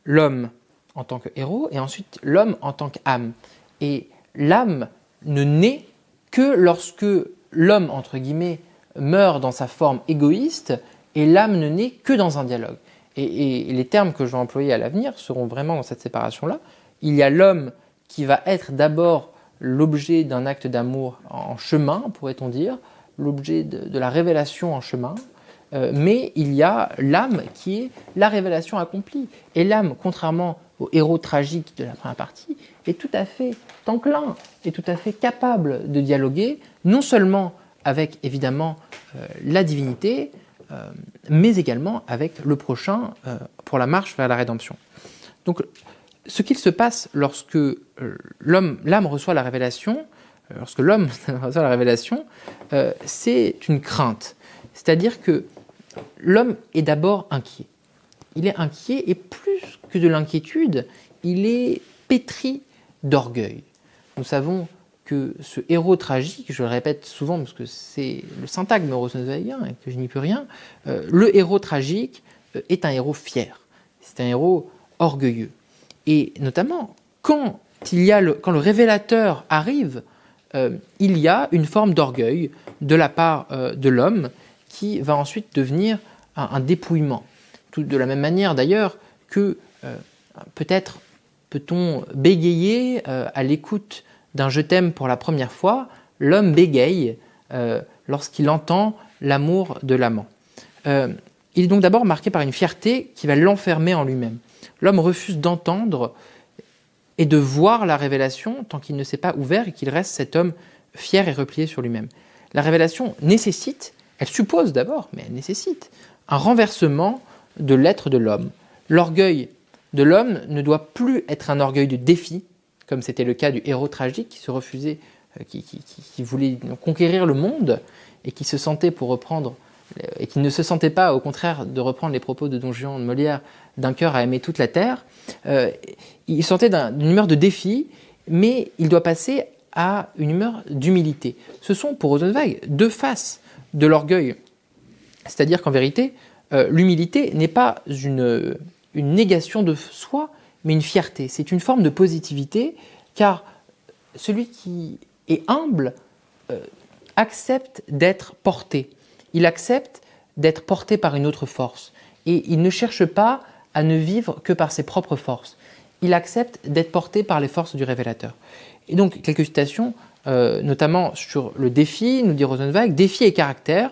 l'homme en tant que héros, et ensuite l'homme en tant qu'âme. Et l'âme ne naît que lorsque l'homme, entre guillemets, meurt dans sa forme égoïste, et l'âme ne naît que dans un dialogue. Et les termes que je vais employer à l'avenir seront vraiment dans cette séparation-là. Il y a l'homme qui va être d'abord l'objet d'un acte d'amour en chemin, pourrait-on dire, l'objet de la révélation en chemin, mais il y a l'âme qui est la révélation accomplie. Et l'âme, contrairement au héros tragique de la première partie, est tout à fait enclin, est tout à fait capable de dialoguer, non seulement avec évidemment la divinité, mais également avec le prochain pour la marche vers la rédemption. Donc, ce qu'il se passe lorsque l'âme reçoit la révélation, lorsque l'homme reçoit la révélation, c'est une crainte. C'est-à-dire que l'homme est d'abord inquiet. Il est inquiet et plus que de l'inquiétude, il est pétri d'orgueil. Nous savons que ce héros tragique, je le répète souvent parce que c'est le syntagme rosenzweigien et que je n'y peux rien, le héros tragique est un héros fier, c'est un héros orgueilleux. Et notamment, quand le révélateur arrive, il y a une forme d'orgueil de la part de l'homme qui va ensuite devenir un dépouillement. Tout de la même manière d'ailleurs que peut-être peut-on bégayer à l'écoute d'un je t'aime pour la première fois, l'homme bégaye lorsqu'il entend l'amour de l'amant. Il est donc d'abord marqué par une fierté qui va l'enfermer en lui-même. L'homme refuse d'entendre et de voir la révélation tant qu'il ne s'est pas ouvert et qu'il reste cet homme fier et replié sur lui-même. La révélation nécessite, elle suppose d'abord, mais elle nécessite un renversement de l'être de l'homme. L'orgueil de l'homme ne doit plus être un orgueil de défi, comme c'était le cas du héros tragique qui se refusait, qui voulait conquérir le monde et qui se sentait, pour reprendre, et qui ne se sentait pas, au contraire, de reprendre les propos de Don Juan de Molière, d'un cœur à aimer toute la terre. Il sortait d'une humeur de défi, mais il doit passer à une humeur d'humilité. Ce sont, pour Rosenzweig, deux faces de l'orgueil. C'est-à-dire qu'en vérité, l'humilité n'est pas une négation de soi, mais une fierté. C'est une forme de positivité, car celui qui est humble accepte d'être porté. Il accepte d'être porté par une autre force. Et il ne cherche pas à ne vivre que par ses propres forces. Il accepte d'être porté par les forces du révélateur. Et donc, quelques citations, notamment sur le défi, nous dit Rosenzweig, défi et caractère,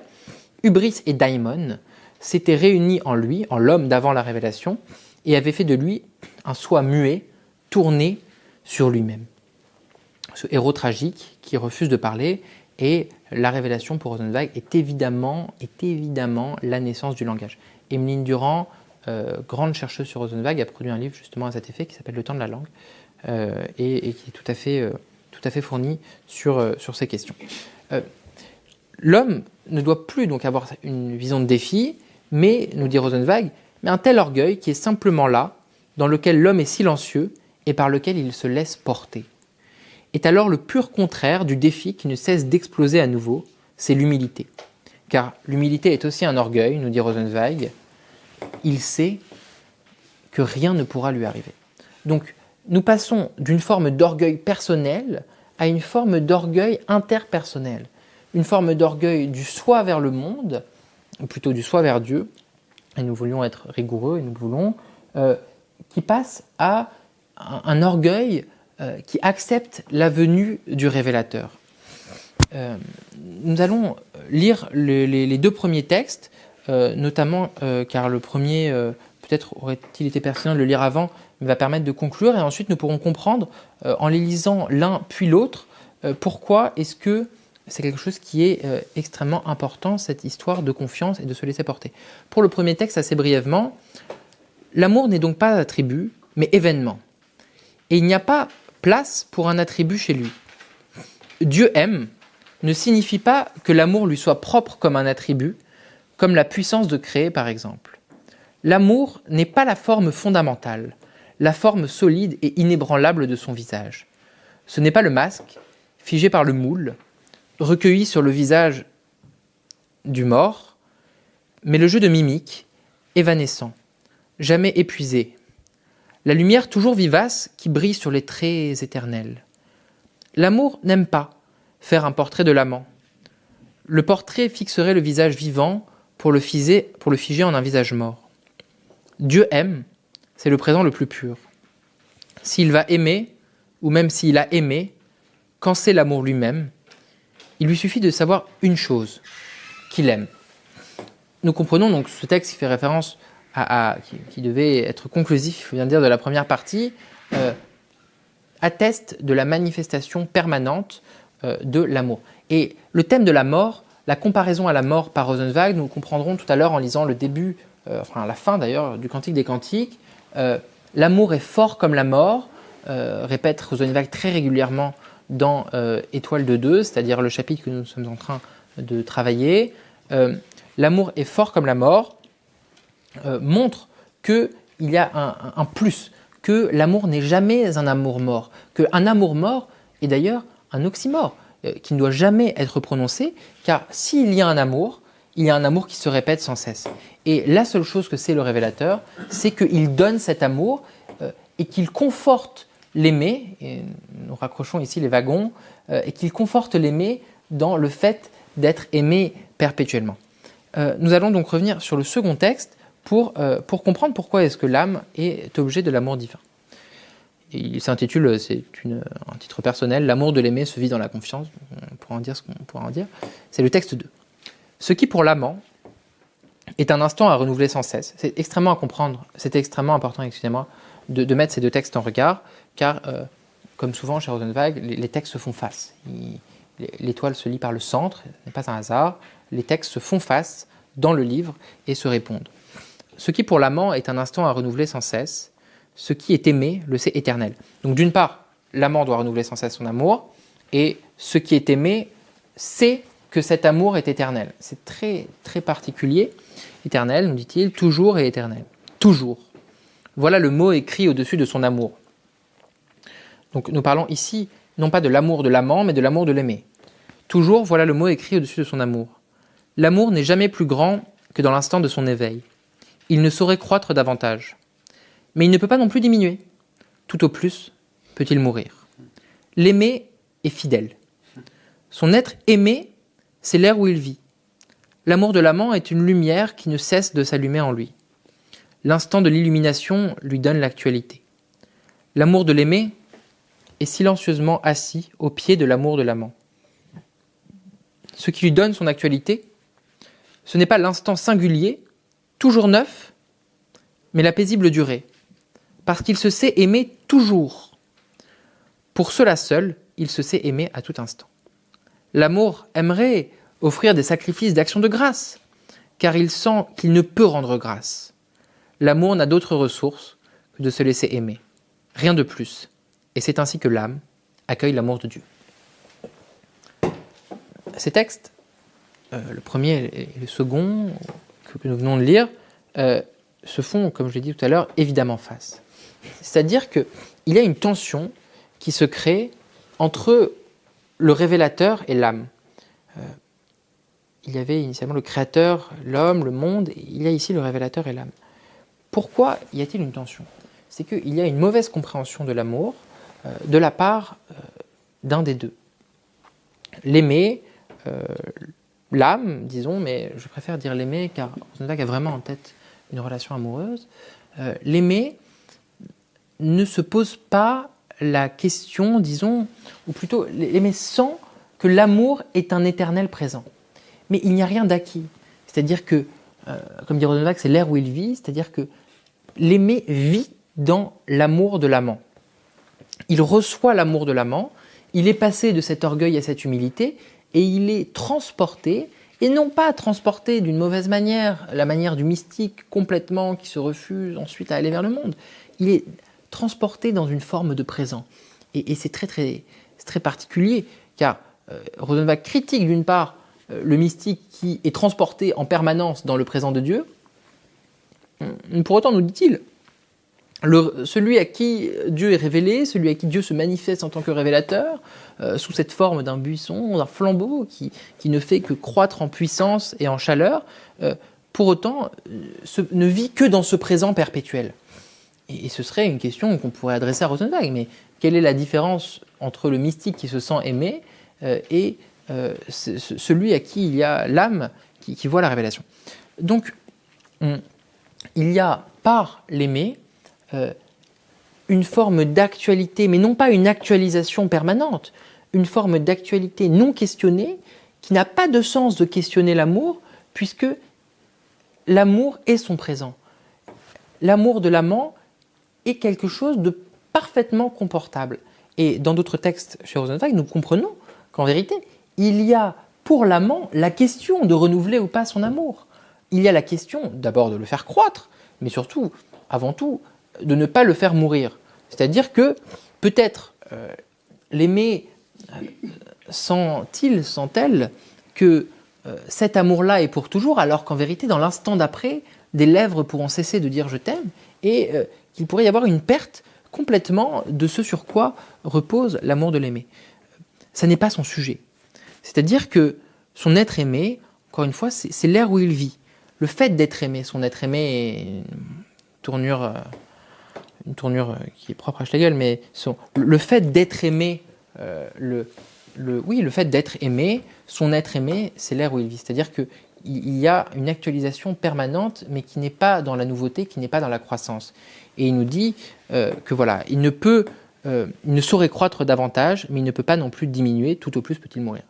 hubris et daimon s'étaient réunis en lui, en l'homme d'avant la révélation, et avaient fait de lui un soi muet, tourné sur lui-même. Ce héros tragique qui refuse de parler, et la révélation pour Rosenzweig est évidemment la naissance du langage. Emeline Durand, grande chercheuse sur Rosenzweig, a produit un livre justement à cet effet qui s'appelle Le temps de la langue et qui est tout à fait fourni sur ces questions. L'homme ne doit plus donc avoir une vision de défi, mais, nous dit Rosenzweig, mais un tel orgueil qui est simplement là, dans lequel l'homme est silencieux et par lequel il se laisse porter. Est alors le pur contraire du défi qui ne cesse d'exploser à nouveau, c'est l'humilité. Car l'humilité est aussi un orgueil, nous dit Rosenzweig, il sait que rien ne pourra lui arriver. Donc, nous passons d'une forme d'orgueil personnel à une forme d'orgueil interpersonnel. Une forme d'orgueil du soi vers le monde, ou plutôt du soi vers Dieu, et nous voulions être rigoureux, et nous voulons, qui passe à un orgueil qui accepte la venue du révélateur. Nous allons lire les deux premiers textes, notamment car le premier, peut-être aurait-il été pertinent de le lire avant, mais va permettre de conclure, et ensuite nous pourrons comprendre, en les lisant l'un puis l'autre, pourquoi est-ce que c'est quelque chose qui est extrêmement important, cette histoire de confiance et de se laisser porter. Pour le premier texte, assez brièvement, l'amour n'est donc pas attribut, mais événement. Et il n'y a pas place pour un attribut chez lui. Dieu aime ne signifie pas que l'amour lui soit propre comme un attribut, comme la puissance de créer par exemple. L'amour n'est pas la forme fondamentale, la forme solide et inébranlable de son visage. Ce n'est pas le masque, figé par le moule, recueilli sur le visage du mort, mais le jeu de mimique, évanescent, jamais épuisé, la lumière toujours vivace qui brille sur les traits éternels. L'amour n'aime pas faire un portrait de l'amant. Le portrait fixerait le visage vivant pour le figer en un visage mort. Dieu aime, c'est le présent le plus pur. S'il va aimer, ou même s'il a aimé, quand c'est l'amour lui-même, il lui suffit de savoir une chose, qu'il aime. Nous comprenons donc ce texte qui fait référence qui devait être conclusif, il faut bien dire, de la première partie, atteste de la manifestation permanente de l'amour. Et le thème de la mort, la comparaison à la mort par Rosenzweig, nous comprendrons tout à l'heure en lisant le début, la fin d'ailleurs, du Cantique des Cantiques. L'amour est fort comme la mort, répète Rosenzweig très régulièrement dans Étoile de deux, c'est-à-dire le chapitre que nous sommes en train de travailler. L'amour est fort comme la mort, montre qu'il y a un plus, que l'amour n'est jamais un amour mort, qu'un amour mort est d'ailleurs un oxymore qui ne doit jamais être prononcé, car s'il y a un amour, il y a un amour qui se répète sans cesse. Et la seule chose que sait le révélateur, c'est qu'il donne cet amour et qu'il conforte l'aimé, et nous raccrochons ici les wagons, et qu'il conforte l'aimé dans le fait d'être aimé perpétuellement. Nous allons donc revenir sur le second texte pour comprendre pourquoi est-ce que l'âme est objet de l'amour divin. Il s'intitule, c'est un titre personnel, « L'amour de l'aimé se vit dans la confiance ». On pourra en dire ce qu'on pourra en dire. C'est le texte 2. Ce qui, pour l'amant, est un instant à renouveler sans cesse. C'est extrêmement à comprendre, c'est extrêmement important, excusez-moi, de mettre ces deux textes en regard, car, comme souvent chez Rosenzweig, les textes se font face. L'étoile se lit par le centre, ce n'est pas un hasard. Les textes se font face dans le livre et se répondent. Ce qui, pour l'amant, est un instant à renouveler sans cesse. Ce qui est aimé le sait éternel. Donc d'une part, l'amant doit renouveler sans cesse son amour, et ce qui est aimé sait que cet amour est éternel. C'est très, très particulier. Éternel, nous dit-il, toujours et éternel. Toujours. Voilà le mot écrit au-dessus de son amour. Donc nous parlons ici, non pas de l'amour de l'amant, mais de l'amour de l'aimé. Toujours, voilà le mot écrit au-dessus de son amour. L'amour n'est jamais plus grand que dans l'instant de son éveil. Il ne saurait croître davantage. Mais il ne peut pas non plus diminuer. Tout au plus peut-il mourir. L'aimer est fidèle. Son être aimé, c'est l'air où il vit. L'amour de l'amant est une lumière qui ne cesse de s'allumer en lui. L'instant de l'illumination lui donne l'actualité. L'amour de l'aimé est silencieusement assis au pied de l'amour de l'amant. Ce qui lui donne son actualité, ce n'est pas l'instant singulier, toujours neuf, mais la paisible durée. Parce qu'il se sait aimer toujours. Pour cela seul, il se sait aimer à tout instant. L'amour aimerait offrir des sacrifices d'action de grâce, car il sent qu'il ne peut rendre grâce. L'amour n'a d'autre ressource que de se laisser aimer. Rien de plus. Et c'est ainsi que l'âme accueille l'amour de Dieu. Ces textes, le premier et le second, que nous venons de lire, se font, comme je l'ai dit tout à l'heure, évidemment face. C'est-à-dire qu'il y a une tension qui se crée entre le révélateur et l'âme. Il y avait initialement le créateur, l'homme, le monde, et il y a ici le révélateur et l'âme. Pourquoi y a-t-il une tension ? C'est qu'il y a une mauvaise compréhension de l'amour de la part d'un des deux. L'aimer, l'âme, disons, mais je préfère dire l'aimer car Rosenzweig a vraiment en tête une relation amoureuse. L'aimer ne se pose pas la question, disons, ou plutôt l'aimer sent que l'amour est un éternel présent. Mais il n'y a rien d'acquis. C'est-à-dire que, comme dit Rosenzweig, c'est l'air où il vit, c'est-à-dire que l'aimer vit dans l'amour de l'amant. Il reçoit l'amour de l'amant, il est passé de cet orgueil à cette humilité, et il est transporté, et non pas transporté d'une mauvaise manière, la manière du mystique complètement qui se refuse ensuite à aller vers le monde. Il est transporté dans une forme de présent. Et c'est très particulier, car Rosenzweig critique d'une part le mystique qui est transporté en permanence dans le présent de Dieu. Pour autant, nous dit-il, celui à qui Dieu est révélé, celui à qui Dieu se manifeste en tant que révélateur, sous cette forme d'un buisson, d'un flambeau qui ne fait que croître en puissance et en chaleur, pour autant ne vit que dans ce présent perpétuel. Et ce serait une question qu'on pourrait adresser à Rosenzweig, mais quelle est la différence entre le mystique qui se sent aimé et celui à qui il y a l'âme qui voit la révélation? Donc, il y a par l'aimé une forme d'actualité, mais non pas une actualisation permanente, une forme d'actualité non questionnée qui n'a pas de sens de questionner l'amour, puisque l'amour est son présent. L'amour de l'amant est quelque chose de parfaitement comportable. Et dans d'autres textes chez Rosenzweig, nous comprenons qu'en vérité, il y a pour l'amant la question de renouveler ou pas son amour. Il y a la question d'abord de le faire croître, mais surtout, avant tout, de ne pas le faire mourir. C'est-à-dire que peut-être l'aimer sent-il, sent-elle que cet amour-là est pour toujours, alors qu'en vérité, dans l'instant d'après, des lèvres pourront cesser de dire « je t'aime » et qu'il pourrait y avoir une perte complètement de ce sur quoi repose l'amour de l'aimé. ça n'est pas son sujet. C'est-à-dire que son être aimé, encore une fois, c'est l'ère où il vit. Le fait d'être aimé, son être aimé est une tournure qui est propre à Schlegel, mais le fait d'être aimé, le fait d'être aimé, son être aimé, c'est l'ère où il vit. C'est-à-dire qu'il y a une actualisation permanente, mais qui n'est pas dans la nouveauté, qui n'est pas dans la croissance. Et il nous dit que voilà, il ne saurait croître davantage, mais il ne peut pas non plus diminuer, tout au plus peut-il mourir.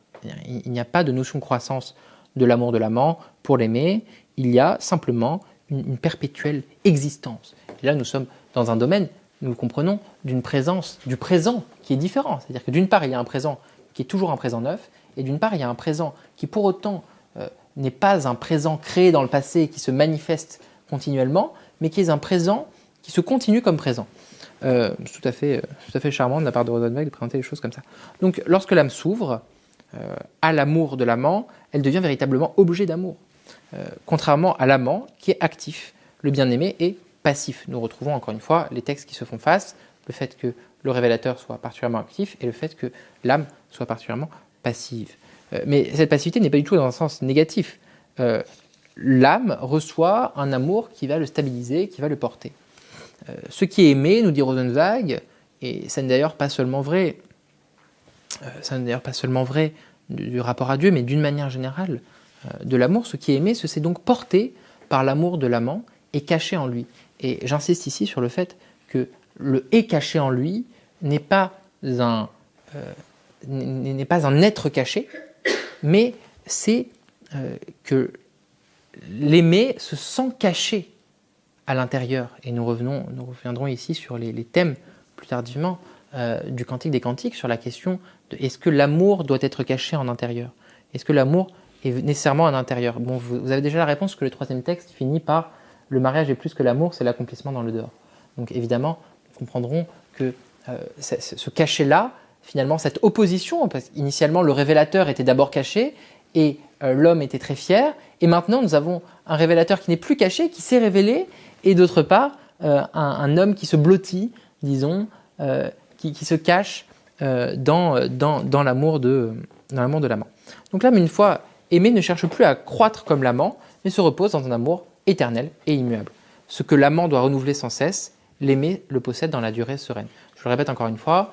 Il n'y a pas de notion de croissance de l'amour de l'amant pour l'aimer, il y a simplement une perpétuelle existence. Et là, nous sommes dans un domaine, nous le comprenons, d'une présence, du présent qui est différent. C'est-à-dire que d'une part, il y a un présent qui est toujours un présent neuf, et d'une part, il y a un présent qui pour autant n'est pas un présent créé dans le passé qui se manifeste continuellement, mais qui est un présent qui se continue comme présent. C'est tout à fait charmant de la part de Rosenzweig de présenter les choses comme ça. Donc, lorsque l'âme s'ouvre à l'amour de l'amant, elle devient véritablement objet d'amour. Contrairement à l'amant qui est actif, le bien-aimé est passif. Nous retrouvons encore une fois les textes qui se font face, le fait que le révélateur soit particulièrement actif et le fait que l'âme soit particulièrement passive. Mais cette passivité n'est pas du tout dans un sens négatif. L'âme reçoit un amour qui va le stabiliser, qui va le porter. Ce qui est aimé, nous dit Rosenzweig, et ça n'est d'ailleurs pas seulement vrai, du rapport à Dieu, mais d'une manière générale de l'amour, ce qui est aimé, ce c'est donc porté par l'amour de l'amant et caché en lui. Et j'insiste ici sur le fait que le « est caché en lui » n'est pas un être caché, mais c'est que l'aimer se sent caché à l'intérieur. Et nous reviendrons ici sur les thèmes plus tardivement du Cantique des Cantiques, sur la question de est-ce que l'amour doit être caché en intérieur? Est-ce que l'amour est nécessairement en intérieur? Bon, vous avez déjà la réponse que le troisième texte finit par « le mariage est plus que l'amour, c'est l'accomplissement dans le dehors ». Donc évidemment, nous comprendrons que ce cachet-là, finalement, cette opposition, parce qu'initialement le révélateur était d'abord caché et l'homme était très fier, et maintenant nous avons un révélateur qui n'est plus caché, qui s'est révélé, et d'autre part, un homme qui se blottit, disons, qui se cache dans l'amour de l'amant. Donc l'âme, une fois aimée, ne cherche plus à croître comme l'amant, mais se repose dans un amour éternel et immuable. Ce que l'amant doit renouveler sans cesse, l'aimé le possède dans la durée sereine. Je le répète encore une fois,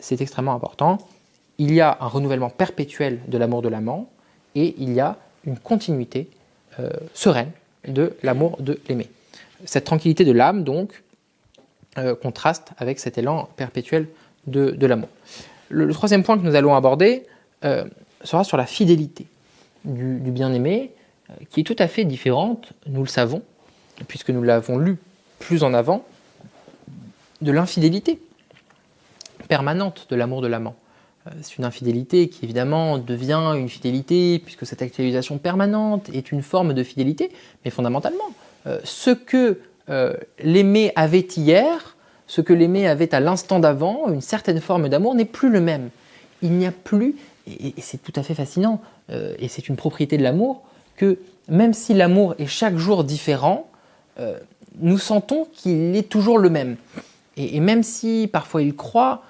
c'est extrêmement important. Il y a un renouvellement perpétuel de l'amour de l'amant et il y a une continuité sereine de l'amour de l'aimé. Cette tranquillité de l'âme, donc, contraste avec cet élan perpétuel de l'amour. Le troisième point que nous allons aborder sera sur la fidélité du bien-aimé, qui est tout à fait différente, nous le savons, puisque nous l'avons lu plus en avant, de l'infidélité permanente de l'amour de l'amant. C'est une infidélité qui évidemment devient une fidélité, puisque cette actualisation permanente est une forme de fidélité, mais fondamentalement, ce que l'aimé avait hier, ce que l'aimé avait à l'instant d'avant, une certaine forme d'amour, n'est plus le même. Il n'y a plus, et c'est tout à fait fascinant, et c'est une propriété de l'amour, que même si l'amour est chaque jour différent, nous sentons qu'il est toujours le même. Et même si parfois il croit,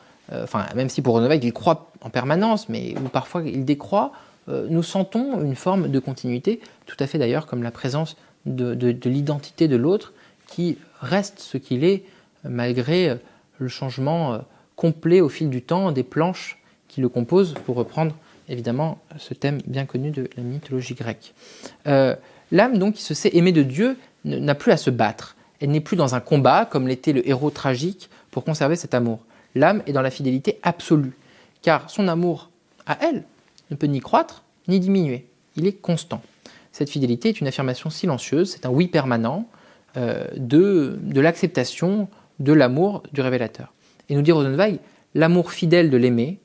même si pour Rosenzweig il croit en permanence, mais où parfois il décroît, nous sentons une forme de continuité, tout à fait d'ailleurs comme la présence de l'identité de l'autre qui reste ce qu'il est malgré le changement complet au fil du temps des planches qui le composent, pour reprendre évidemment ce thème bien connu de la mythologie grecque. L'âme donc qui se sait aimée de Dieu n'a plus à se battre. Elle n'est plus dans un combat comme l'était le héros tragique pour conserver cet amour. L'âme est dans la fidélité absolue, car son amour à elle ne peut ni croître ni diminuer. Il est constant. Cette fidélité est une affirmation silencieuse, c'est un oui permanent de l'acceptation de l'amour du révélateur. Et nous dit Rosenzweig, l'amour fidèle de l'aimé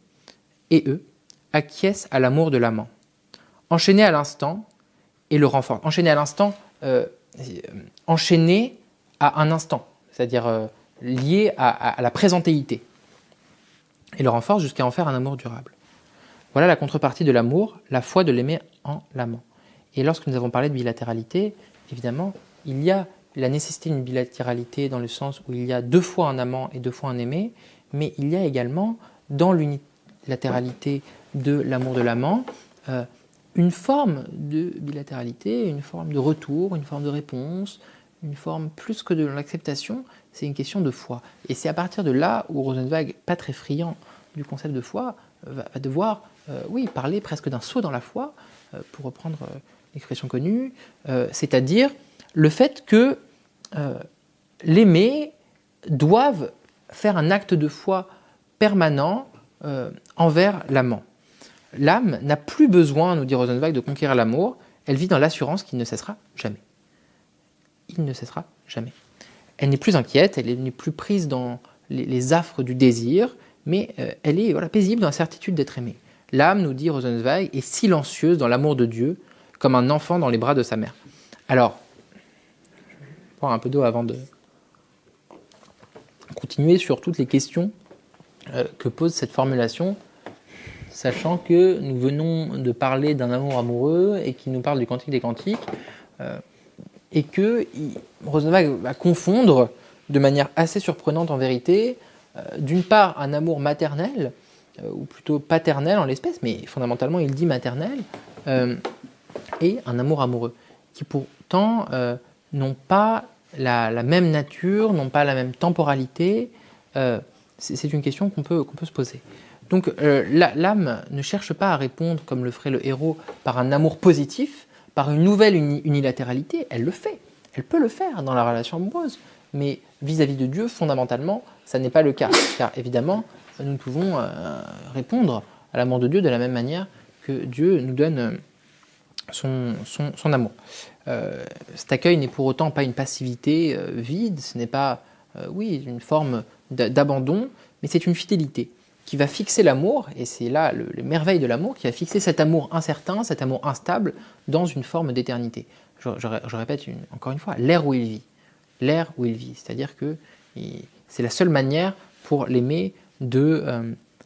et eux acquiescent à l'amour de l'amant. Enchaîné à l'instant et le renforce. Enchaîné à l'instant, enchaîné à un instant, c'est-à-dire lié à la présentéité. Et le renforce jusqu'à en faire un amour durable. Voilà la contrepartie de l'amour, la foi de l'aimer en l'amant. Et lorsque nous avons parlé de bilatéralité, évidemment, il y a la nécessité d'une bilatéralité dans le sens où il y a deux fois un amant et deux fois un aimé, mais il y a également, dans multilatéralité de l'amour de l'amant, une forme de bilatéralité, une forme de retour, une forme de réponse, une forme plus que de l'acceptation, c'est une question de foi. Et c'est à partir de là où Rosenzweig, pas très friand du concept de foi, va devoir parler presque d'un saut dans la foi, pour reprendre l'expression connue, c'est-à-dire le fait que l'aimé doivent faire un acte de foi permanent envers l'amant. L'âme n'a plus besoin, nous dit Rosenzweig, de conquérir l'amour, elle vit dans l'assurance qu'il ne cessera jamais. Il ne cessera jamais. Elle n'est plus inquiète, elle n'est plus prise dans les affres du désir, mais elle est paisible dans la certitude d'être aimée. L'âme, nous dit Rosenzweig, est silencieuse dans l'amour de Dieu, comme un enfant dans les bras de sa mère. Alors, je vais boire un peu d'eau avant de continuer sur toutes les questions que pose cette formulation, sachant que nous venons de parler d'un amour amoureux et qu'il nous parle du Cantique des Cantiques, et que Rosenzweig va confondre de manière assez surprenante en vérité, d'une part un amour maternel, ou plutôt paternel en l'espèce, mais fondamentalement il dit maternel, et un amour amoureux, qui pourtant n'ont pas la même nature, n'ont pas la même temporalité. C'est une question qu'on peut se poser. Donc l'âme ne cherche pas à répondre, comme le ferait le héros, par un amour positif, par une nouvelle unilatéralité. Elle le fait, elle peut le faire dans la relation amoureuse, mais vis-à-vis de Dieu, fondamentalement, ça n'est pas le cas, car évidemment, nous pouvons répondre à l'amour de Dieu de la même manière que Dieu nous donne son amour. Cet accueil n'est pour autant pas une passivité vide, ce n'est pas une forme d'abandon, mais c'est une fidélité qui va fixer l'amour, et c'est là le merveille de l'amour, qui va fixer cet amour incertain, cet amour instable, dans une forme d'éternité. Je répète encore une fois, l'air où il vit. L'air où il vit, c'est-à-dire que c'est la seule manière pour l'aimer de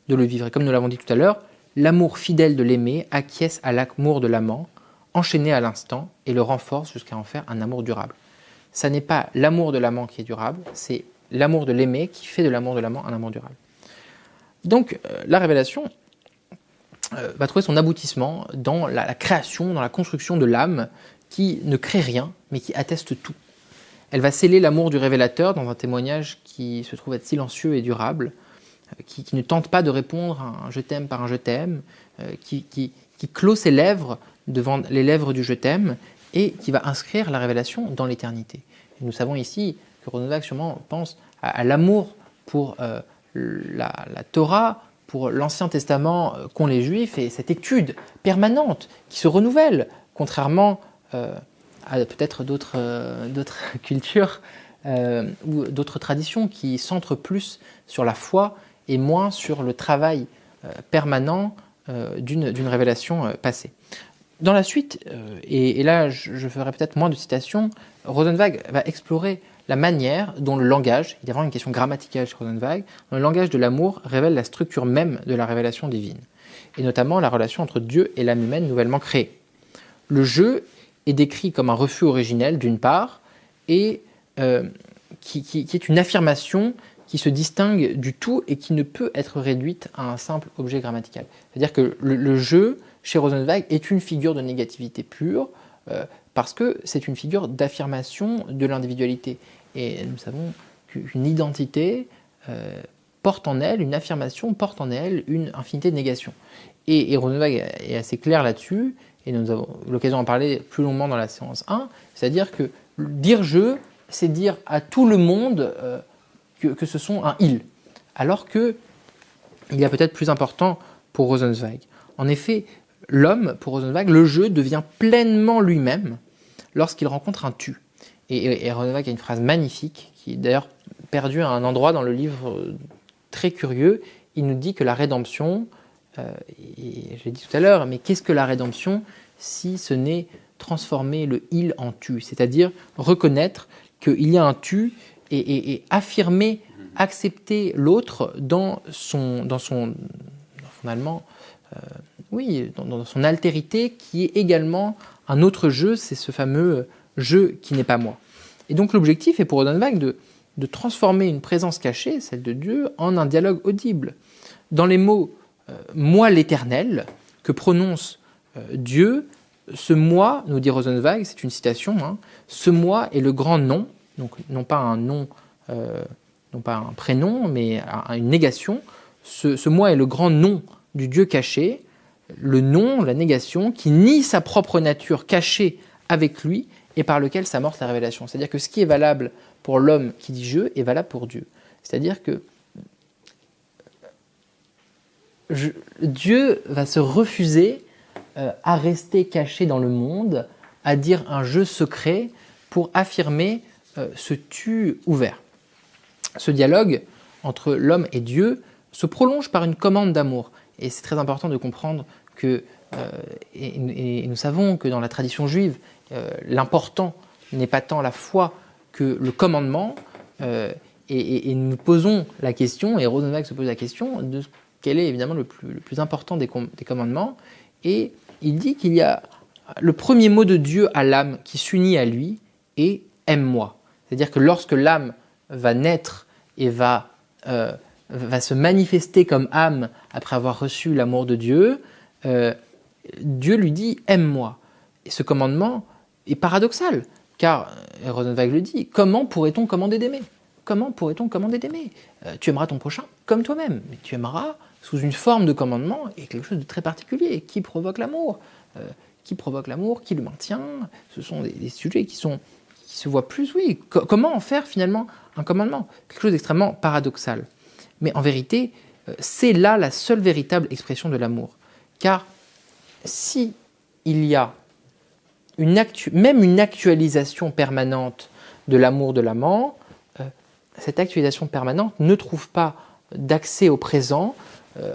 le vivre. Et comme nous l'avons dit tout à l'heure, l'amour fidèle de l'aimé acquiesce à l'amour de l'amant, enchaîné à l'instant, et le renforce jusqu'à en faire un amour durable. Ça n'est pas l'amour de l'amant qui est durable, c'est l'amour de l'aimé qui fait de l'amour de l'amant un amour durable. Donc la révélation va trouver son aboutissement dans la création, dans la construction de l'âme qui ne crée rien, mais qui atteste tout. Elle va sceller l'amour du révélateur dans un témoignage qui se trouve être silencieux et durable, qui ne tente pas de répondre à un « je t'aime » par un « je t'aime », qui clôt ses lèvres devant les lèvres du « je t'aime » et qui va inscrire la révélation dans l'éternité. Et nous savons ici que Rosenzweig sûrement pense à l'amour pour la Torah, pour l'Ancien Testament qu'ont les Juifs, et cette étude permanente qui se renouvelle, contrairement à peut-être d'autres cultures ou d'autres traditions qui centrent plus sur la foi et moins sur le travail permanent d'une révélation passée. Dans la suite, et là je ferai peut-être moins de citations, Rosenzweig va explorer la manière dont le langage, il y a vraiment une question grammaticale chez Rosenzweig, dont le langage de l'amour révèle la structure même de la révélation divine, et notamment la relation entre Dieu et l'âme humaine nouvellement créée. Le jeu est décrit comme un refus originel d'une part, et qui est une affirmation qui se distingue du tout et qui ne peut être réduite à un simple objet grammatical. C'est-à-dire que le jeu, chez Rosenzweig, est une figure de négativité pure, parce que c'est une figure d'affirmation de l'individualité. Et nous savons qu'une identité porte en elle, une affirmation porte en elle une infinité de négations. Et Rosenzweig est assez clair là-dessus, et nous avons l'occasion d'en parler plus longuement dans la séance 1, c'est-à-dire que dire « je », c'est dire à tout le monde que ce sont un « il », alors qu'il y a peut-être plus important pour Rosenzweig. En effet, l'homme, pour Rosenzweig, le je devient pleinement lui-même lorsqu'il rencontre un tu. Et Rosenzweig a une phrase magnifique, qui est d'ailleurs perdue à un endroit dans le livre très curieux. Il nous dit que la rédemption, et j'ai dit tout à l'heure, mais qu'est-ce que la rédemption si ce n'est transformer le il en tu, c'est-à-dire reconnaître qu'il y a un tu et affirmer, accepter l'autre dans son altérité, qui est également un autre jeu, c'est ce fameux jeu qui n'est pas moi. Et donc l'objectif est pour Rosenzweig de transformer une présence cachée, celle de Dieu, en un dialogue audible. Dans les mots moi l'Éternel que prononce Dieu. Ce moi, nous dit Rosenzweig, c'est une citation, hein, ce moi est le grand nom, donc non pas un nom, non pas un prénom, mais une négation. Ce moi est le grand nom du Dieu caché, le nom, la négation, qui nie sa propre nature cachée avec lui et par lequel s'amorce la révélation. C'est-à-dire que ce qui est valable pour l'homme qui dit je est valable pour Dieu. C'est-à-dire que Dieu va se refuser à rester caché dans le monde, à dire un je secret pour affirmer ce tu ouvert. Ce dialogue entre l'homme et Dieu se prolonge par une commande d'amour. Et c'est très important de comprendre que, et nous savons que dans la tradition juive, l'important n'est pas tant la foi que le commandement. Et nous posons la question, et Rosenzweig se pose la question, de quel est évidemment le plus important des commandements. Et il dit qu'il y a le premier mot de Dieu à l'âme qui s'unit à lui est « aime-moi ». C'est-à-dire que lorsque l'âme va naître et va se manifester comme âme après avoir reçu l'amour de Dieu, Dieu lui dit « aime-moi ». Et ce commandement est paradoxal, car, Rosenzweig le dit, comment pourrait-on commander d'aimer ? Comment pourrait-on commander d'aimer ? Tu aimeras ton prochain comme toi-même, mais tu aimeras sous une forme de commandement et quelque chose de très particulier. Qui provoque l'amour ? Qui provoque l'amour ? Qui le maintient ? Ce sont des sujets qui se voient plus, oui. Comment en faire finalement un commandement ? Quelque chose d'extrêmement paradoxal. Mais en vérité, c'est là la seule véritable expression de l'amour. Car si il y a même une actualisation permanente de l'amour de l'amant, cette actualisation permanente ne trouve pas d'accès au présent,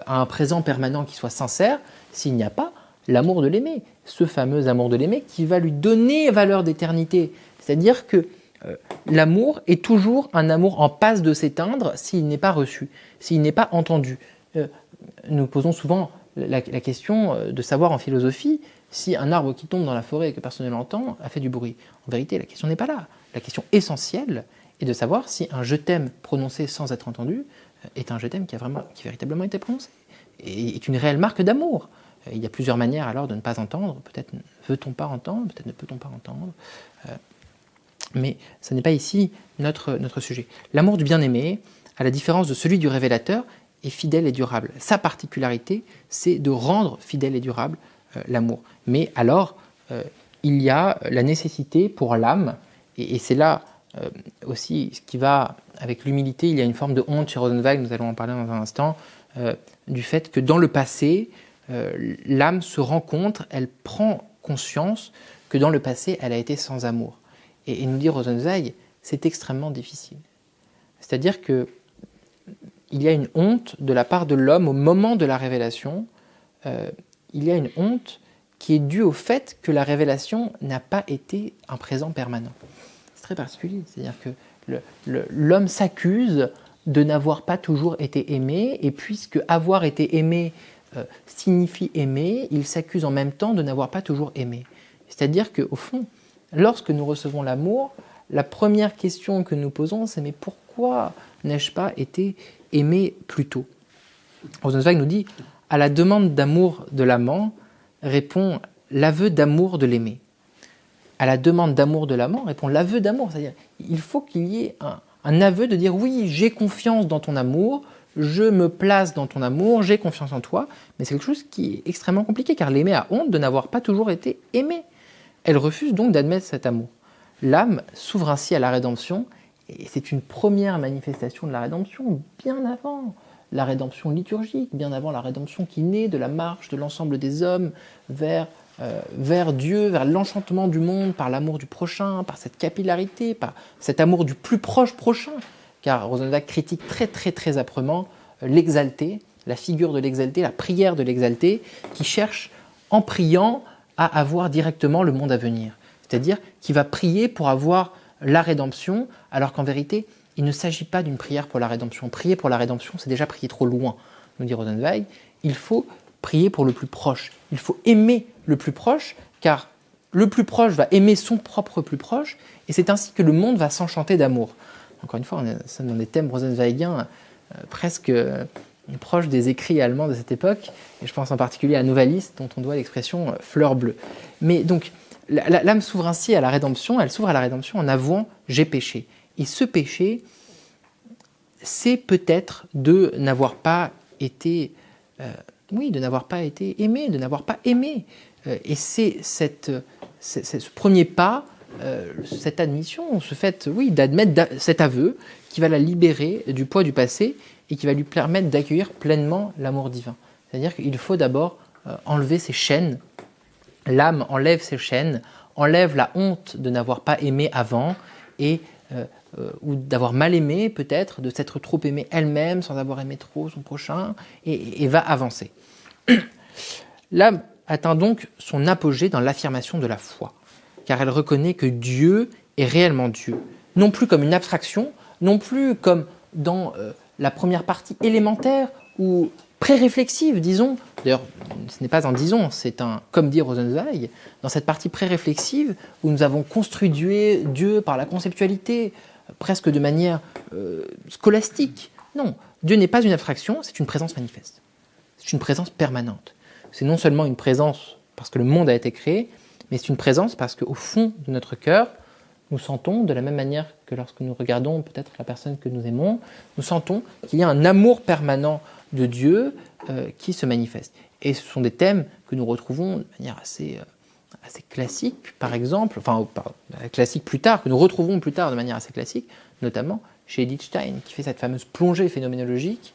à un présent permanent qui soit sincère, s'il n'y a pas l'amour de l'aimer, ce fameux amour de l'aimer qui va lui donner valeur d'éternité. C'est-à-dire que l'amour est toujours un amour en passe de s'éteindre s'il n'est pas reçu, s'il n'est pas entendu. Nous posons souvent la question de savoir en philosophie si un arbre qui tombe dans la forêt et que personne ne l'entend a fait du bruit. En vérité, la question n'est pas là. La question essentielle est de savoir si un « je t'aime » prononcé sans être entendu est un « je t'aime » qui véritablement été prononcé et est une réelle marque d'amour. Il y a plusieurs manières alors de ne pas entendre. Peut-être ne veut-on pas entendre, peut-être ne peut-on pas entendre. Mais ce n'est pas ici notre sujet. L'amour du bien-aimé, à la différence de celui du révélateur, est fidèle et durable. Sa particularité, c'est de rendre fidèle et durable l'amour. Mais alors, il y a la nécessité pour l'âme, et c'est là aussi ce qui va avec l'humilité, il y a une forme de honte chez Rosenzweig, nous allons en parler dans un instant, du fait que dans le passé, l'âme se rend compte, elle prend conscience que dans le passé, elle a été sans amour. Et nous dit Rosenzweig, c'est extrêmement difficile. C'est-à-dire que il y a une honte de la part de l'homme au moment de la révélation. Il y a une honte qui est due au fait que la révélation n'a pas été un présent permanent. C'est très particulier. C'est-à-dire que l'homme s'accuse de n'avoir pas toujours été aimé, et puisque avoir été aimé signifie aimer, il s'accuse en même temps de n'avoir pas toujours aimé. C'est-à-dire qu'au fond, lorsque nous recevons l'amour, la première question que nous posons, c'est « mais pourquoi n'ai-je pas été aimé plus tôt ?» Rosenzweig nous dit « à la demande d'amour de l'amant répond l'aveu d'amour de l'aimé. » À la demande d'amour de l'amant répond l'aveu d'amour, c'est-à-dire il faut qu'il y ait un aveu de dire « oui, j'ai confiance dans ton amour, je me place dans ton amour, j'ai confiance en toi », mais c'est quelque chose qui est extrêmement compliqué, car l'aimé a honte de n'avoir pas toujours été aimé. Elle refuse donc d'admettre cet amour. L'âme s'ouvre ainsi à la rédemption, et c'est une première manifestation de la rédemption, bien avant la rédemption liturgique, bien avant la rédemption qui naît de la marche de l'ensemble des hommes vers Dieu, vers l'enchantement du monde, par l'amour du prochain, par cette capillarité, par cet amour du plus proche prochain. Car Rosenzweig critique très très très âprement l'exalté, la figure de l'exalté, la prière de l'exalté, qui cherche en priant à avoir directement le monde à venir. C'est-à-dire qui va prier pour avoir la rédemption, alors qu'en vérité, il ne s'agit pas d'une prière pour la rédemption. Prier pour la rédemption, c'est déjà prier trop loin, nous dit Rosenzweig. Il faut prier pour le plus proche. Il faut aimer le plus proche, car le plus proche va aimer son propre plus proche, et c'est ainsi que le monde va s'enchanter d'amour. Encore une fois, on est dans des thèmes rosenzweigiens presque proche des écrits allemands de cette époque, et je pense en particulier à Novalis, dont on doit l'expression fleur bleue. Mais donc, l'âme s'ouvre ainsi à la rédemption, elle s'ouvre à la rédemption en avouant « j'ai péché ». Et ce péché, c'est peut-être de n'avoir pas été, de n'avoir pas été aimé, de n'avoir pas aimé. Et c'est ce premier pas, cette admission, ce fait, d'admettre cet aveu qui va la libérer du poids du passé et qui va lui permettre d'accueillir pleinement l'amour divin. C'est-à-dire qu'il faut d'abord enlever ses chaînes. L'âme enlève ses chaînes, enlève la honte de n'avoir pas aimé avant et ou d'avoir mal aimé peut-être, de s'être trop aimée elle-même sans avoir aimé trop son prochain, et va avancer. L'âme atteint donc son apogée dans l'affirmation de la foi, car elle reconnaît que Dieu est réellement Dieu, non plus comme une abstraction, non plus comme dans la première partie élémentaire ou pré-réflexive, disons. D'ailleurs, ce n'est pas un disons, c'est un comme dit Rosenzweig, dans cette partie pré-réflexive où nous avons construit Dieu par la conceptualité, presque de manière scolastique. Non, Dieu n'est pas une abstraction, c'est une présence manifeste. C'est une présence permanente. C'est non seulement une présence parce que le monde a été créé, mais c'est une présence parce qu'au fond de notre cœur, nous sentons, de la même manière que lorsque nous regardons peut-être la personne que nous aimons, nous sentons qu'il y a un amour permanent de Dieu qui se manifeste. Et ce sont des thèmes que nous retrouvons de manière assez classique, par exemple, classique plus tard, que nous retrouvons plus tard de manière assez classique, notamment chez Edith Stein, qui fait cette fameuse plongée phénoménologique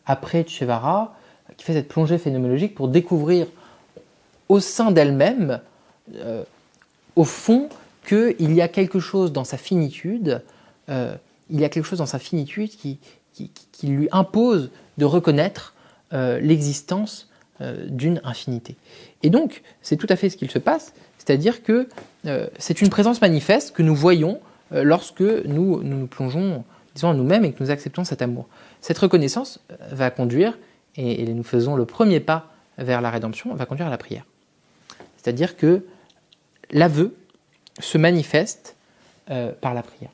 après Che Guevara, qui fait cette plongée phénoménologique pour découvrir au sein d'elle-même, au fond, qu'il y a quelque chose dans sa finitude, qui lui impose de reconnaître l'existence d'une infinité. Et donc, c'est tout à fait ce qu'il se passe, c'est-à-dire que c'est une présence manifeste que nous voyons lorsque nous plongeons, disons, en nous-mêmes et que nous acceptons cet amour. Cette reconnaissance va conduire, et nous faisons le premier pas vers la rédemption, va conduire à la prière. C'est-à-dire que l'aveu se manifeste par la prière.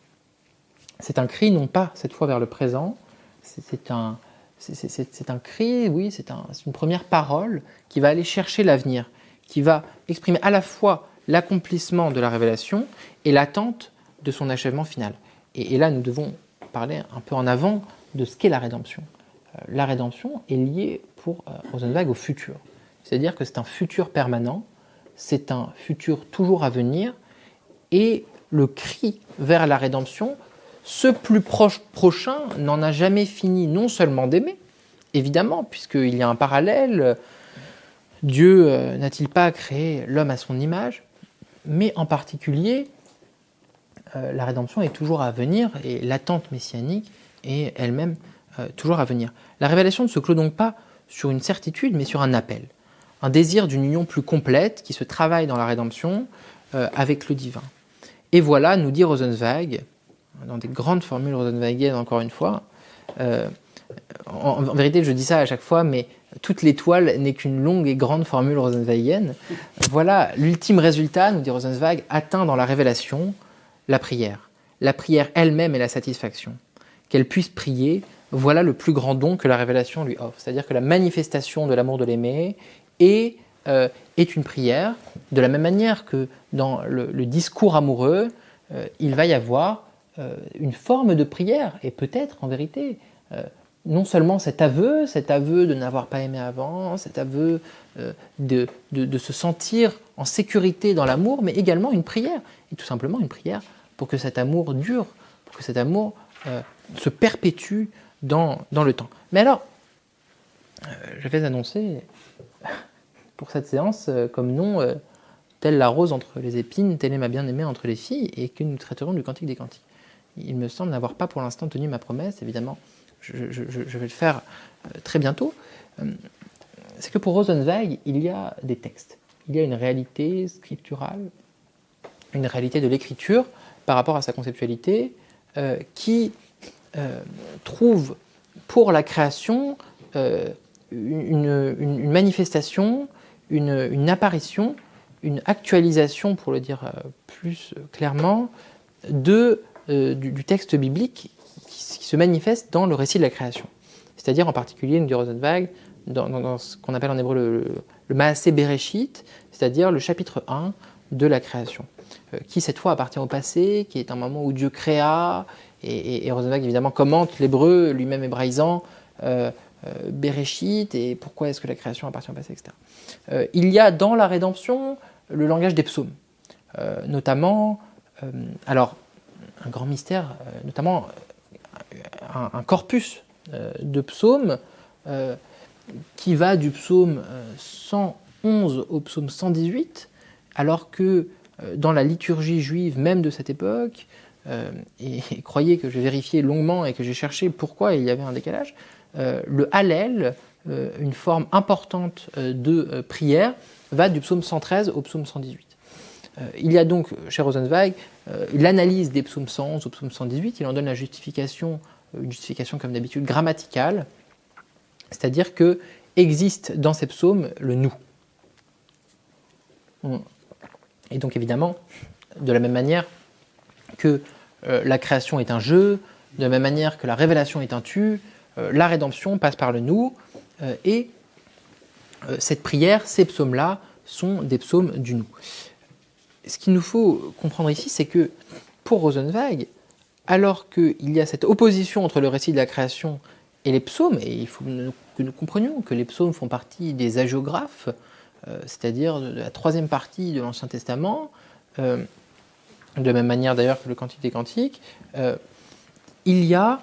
C'est un cri, non pas cette fois vers le présent, c'est un cri, oui, c'est une première parole qui va aller chercher l'avenir, qui va exprimer à la fois l'accomplissement de la révélation et l'attente de son achèvement final. Et là, nous devons parler un peu en avant de ce qu'est la rédemption. La rédemption est liée pour Rosenzweig au futur. C'est-à-dire que c'est un futur permanent, c'est un futur toujours à venir, et le cri vers la rédemption, ce plus prochain n'en a jamais fini non seulement d'aimer, évidemment, puisqu'il y a un parallèle, Dieu n'a-t-il pas créé l'homme à son image, mais en particulier, la rédemption est toujours à venir, et l'attente messianique est elle-même toujours à venir. La révélation ne se clôt donc pas sur une certitude, mais sur un appel, un désir d'une union plus complète qui se travaille dans la rédemption avec le divin. Et voilà, nous dit Rosenzweig, dans des grandes formules rosenzweigiennes encore une fois, en vérité je dis ça à chaque fois, mais toute l'étoile n'est qu'une longue et grande formule rosenzweigienne. Voilà l'ultime résultat, nous dit Rosenzweig, atteint dans la révélation, la prière. La prière elle-même est la satisfaction. Qu'elle puisse prier, voilà le plus grand don que la révélation lui offre. C'est-à-dire que la manifestation de l'amour de l'aimer est une prière, de la même manière que dans le discours amoureux, il va y avoir une forme de prière, et peut-être en vérité, non seulement cet aveu de n'avoir pas aimé avant, cet aveu de se sentir en sécurité dans l'amour, mais également une prière, et tout simplement une prière pour que cet amour dure, pour que cet amour se perpétue dans le temps. Mais alors, je vais annoncer pour cette séance comme nom, telle la rose entre les épines, telle est ma bien-aimée entre les filles, et que nous traiterons du Cantique des Cantiques. Il me semble n'avoir pas pour l'instant tenu ma promesse, évidemment, je vais le faire très bientôt. C'est que pour Rosenzweig, il y a des textes, il y a une réalité scripturale, une réalité de l'écriture par rapport à sa conceptualité, qui trouve pour la création une manifestation, une apparition, une actualisation, pour le dire plus clairement, du texte biblique qui se manifeste dans le récit de la création. C'est-à-dire en particulier, nous dit Rosenzweig, dans ce qu'on appelle en hébreu le Maaseh Bereshit, c'est-à-dire le chapitre 1 de la création, qui cette fois appartient au passé, qui est un moment où Dieu créa, et Rosenzweig évidemment commente l'hébreu, lui-même hébraïsant, Bereshit, et pourquoi est-ce que la création appartient au passé, etc. Il y a dans la rédemption le langage des psaumes, notamment, alors un grand mystère, notamment un corpus de psaumes qui va du psaume 111 au psaume 118, alors que dans la liturgie juive même de cette époque, et croyez que j'ai vérifié longuement et que j'ai cherché pourquoi il y avait un décalage, le Hallel, une forme importante de prière, va du psaume 113 au psaume 118. Il y a donc, chez Rosenzweig, l'analyse des psaumes 111 au psaume 118, il en donne la justification, une justification comme d'habitude grammaticale, c'est-à-dire que existe dans ces psaumes le nous. Et donc évidemment, de la même manière que la création est un jeu, de la même manière que la révélation est un tu, la rédemption passe par le nous, et cette prière, ces psaumes-là, sont des psaumes du nous. Ce qu'il nous faut comprendre ici, c'est que pour Rosenzweig, alors qu'il y a cette opposition entre le récit de la création et les psaumes, et il faut que nous comprenions que les psaumes font partie des hagiographes, c'est-à-dire de la troisième partie de l'Ancien Testament, de la même manière d'ailleurs que le Cantique des Cantiques, il y a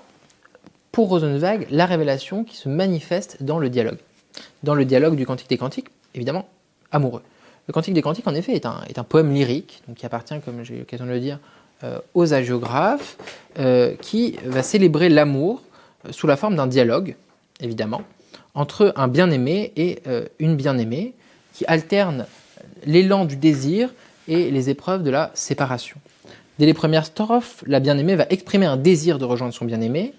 pour Rosenzweig la révélation qui se manifeste dans le dialogue du Cantique des Cantiques, évidemment amoureux. Le Cantique des Cantiques, en effet, est un poème lyrique, donc qui appartient, comme j'ai eu l'occasion de le dire, aux hagiographes, qui va célébrer l'amour sous la forme d'un dialogue, évidemment, entre un bien-aimé et une bien-aimée, qui alterne l'élan du désir et les épreuves de la séparation. Dès les premières strophes, la bien-aimée va exprimer un désir de rejoindre son bien-aimé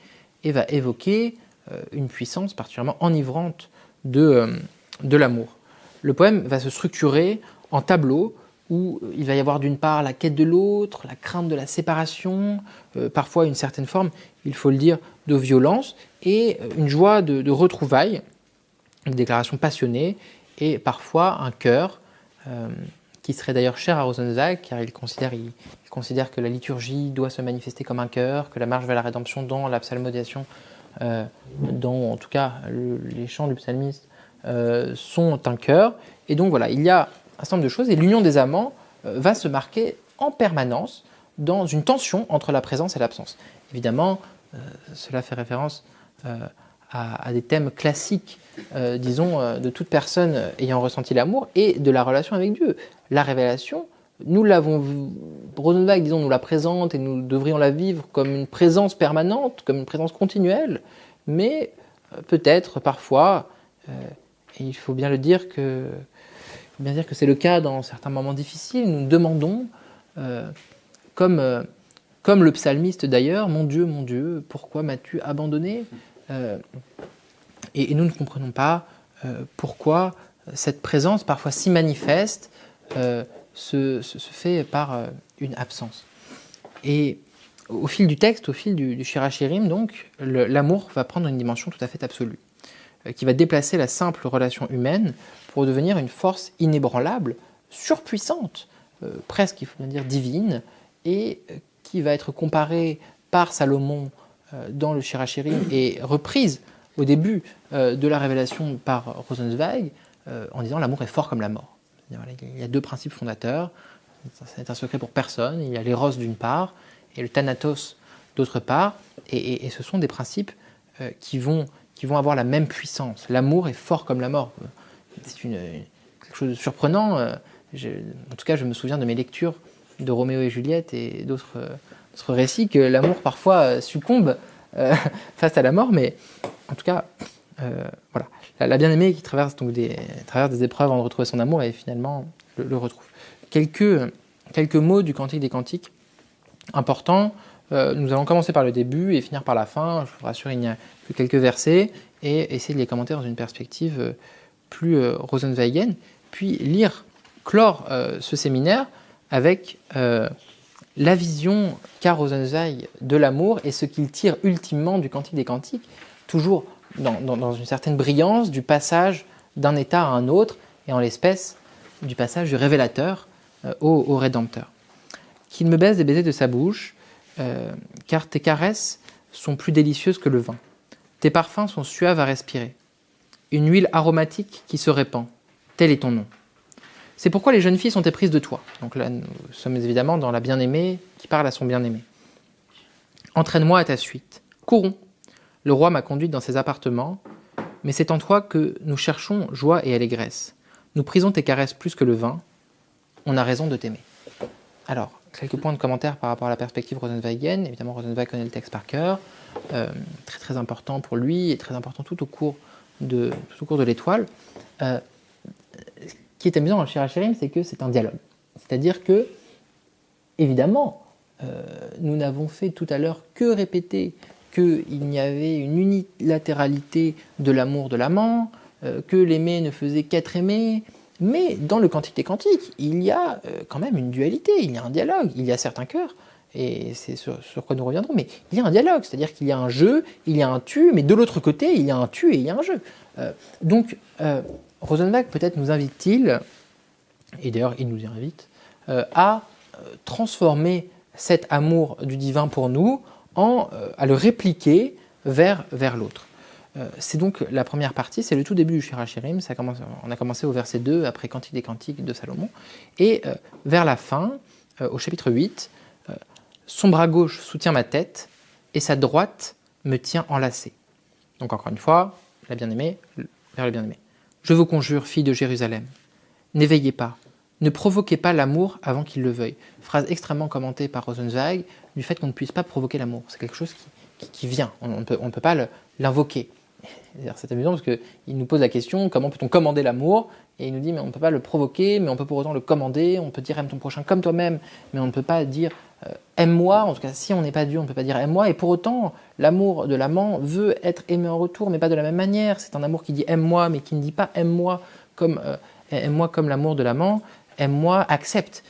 et va évoquer une puissance particulièrement enivrante de l'amour. Le poème va se structurer en tableaux où il va y avoir d'une part la quête de l'autre, la crainte de la séparation, parfois une certaine forme, il faut le dire, de violence, et une joie de retrouvailles, une déclaration passionnée, et parfois un chœur, qui serait d'ailleurs cher à Rosenzweig, car il considère que la liturgie doit se manifester comme un chœur, que la marche vers la rédemption dans la psalmodiation, dans en tout cas les chants du psalmiste, sont un chœur. Et donc voilà, il y a un certain nombre de choses, et l'union des amants va se marquer en permanence dans une tension entre la présence et l'absence. Évidemment, cela fait référence à des thèmes classiques, disons, de toute personne ayant ressenti l'amour et de la relation avec Dieu. La révélation, nous l'avons vu, Rosenzweig, disons, nous la présente et nous devrions la vivre comme une présence permanente, comme une présence continuelle, mais peut-être parfois, et il faut bien dire que c'est le cas dans certains moments difficiles, nous demandons, comme le psalmiste d'ailleurs, mon Dieu, pourquoi m'as-tu abandonné ? Et nous ne comprenons pas pourquoi cette présence, parfois si manifeste, se fait par une absence. Et au fil du texte, au fil du Shir HaShirim, donc, l'amour va prendre une dimension tout à fait absolue, qui va déplacer la simple relation humaine pour devenir une force inébranlable, surpuissante, presque, il faut bien dire, divine, et qui va être comparée par Salomon dans le Shir HaShirim et reprise au début de la révélation par Rosenzweig, en disant l'amour est fort comme la mort. Il y a deux principes fondateurs, c'est un secret pour personne, il y a l'éros d'une part et le thanatos d'autre part, et ce sont des principes qui vont avoir la même puissance. L'amour est fort comme la mort. C'est quelque chose de surprenant. En tout cas, je me souviens de mes lectures de Roméo et Juliette et d'autres récits, que l'amour parfois succombe face à la mort, mais en tout cas, voilà. La bien-aimée qui traverse des épreuves avant de retrouver son amour et finalement le retrouve. Quelques mots du Cantique des Cantiques importants. Nous allons commencer par le début et finir par la fin. Je vous rassure, il n'y a que quelques versets, et essayer de les commenter dans une perspective plus rosenzweigienne, puis clore ce séminaire avec la vision qu'a Rosenzweig de l'amour et ce qu'il tire ultimement du Cantique des Cantiques, toujours dans une certaine brillance du passage d'un état à un autre, et en l'espèce du passage du révélateur au rédempteur. Qu'il me baise des baisers de sa bouche, car tes caresses sont plus délicieuses que le vin. Tes parfums sont suaves à respirer. Une huile aromatique qui se répand. Tel est ton nom. C'est pourquoi les jeunes filles sont éprises de toi. Donc là, nous sommes évidemment dans la bien-aimée qui parle à son bien-aimé. Entraîne-moi à ta suite. Courons. Le roi m'a conduite dans ses appartements, mais c'est en toi que nous cherchons joie et allégresse. Nous prisons tes caresses plus que le vin. On a raison de t'aimer. Alors, quelques points de commentaire par rapport à la perspective rosenzweigienne. Évidemment, Rosenzweig connaît le texte par cœur. Très très important pour lui et très important tout au cours de l'étoile. Ce qui est amusant dans le Shir HaShirim, c'est que c'est un dialogue. C'est-à-dire que, évidemment, nous n'avons fait tout à l'heure que répéter qu'il y avait une unilatéralité de l'amour de l'amant, que l'aimer ne faisait qu'être aimé, mais dans le Cantique des Cantiques, il y a quand même une dualité, il y a un dialogue, il y a certains cœurs, et c'est sur quoi nous reviendrons, mais il y a un dialogue, c'est-à-dire qu'il y a un jeu, il y a un tu, mais de l'autre côté, il y a un tu et il y a un jeu. Donc, Rosenzweig peut-être nous invite-t-il, et d'ailleurs il nous y invite, à transformer cet amour du divin pour nous, à le répliquer vers l'autre. C'est donc la première partie, c'est le tout début du Shir HaShirim, on a commencé au verset 2, après Cantique des Cantiques de Salomon, et vers la fin, au chapitre 8, son bras gauche soutient ma tête, et sa droite me tient enlacé. Donc encore une fois, la bien-aimée vers le bien-aimé. Je vous conjure, filles de Jérusalem, n'éveillez pas, ne provoquez pas l'amour avant qu'il le veuille. Phrase extrêmement commentée par Rosenzweig, du fait qu'on ne puisse pas provoquer l'amour. C'est quelque chose qui vient, on ne peut pas l'invoquer. C'est amusant parce qu'il nous pose la question, comment peut-on commander l'amour? Et il nous dit, mais on ne peut pas le provoquer, mais on peut pour autant le commander, on peut dire aime ton prochain comme toi-même, mais on ne peut pas dire aime-moi, en tout cas si on n'est pas Dieu, on ne peut pas dire aime-moi, et pour autant, l'amour de l'amant veut être aimé en retour, mais pas de la même manière. C'est un amour qui dit aime-moi, mais qui ne dit pas aime-moi comme l'amour de l'amant, aime-moi, accepte,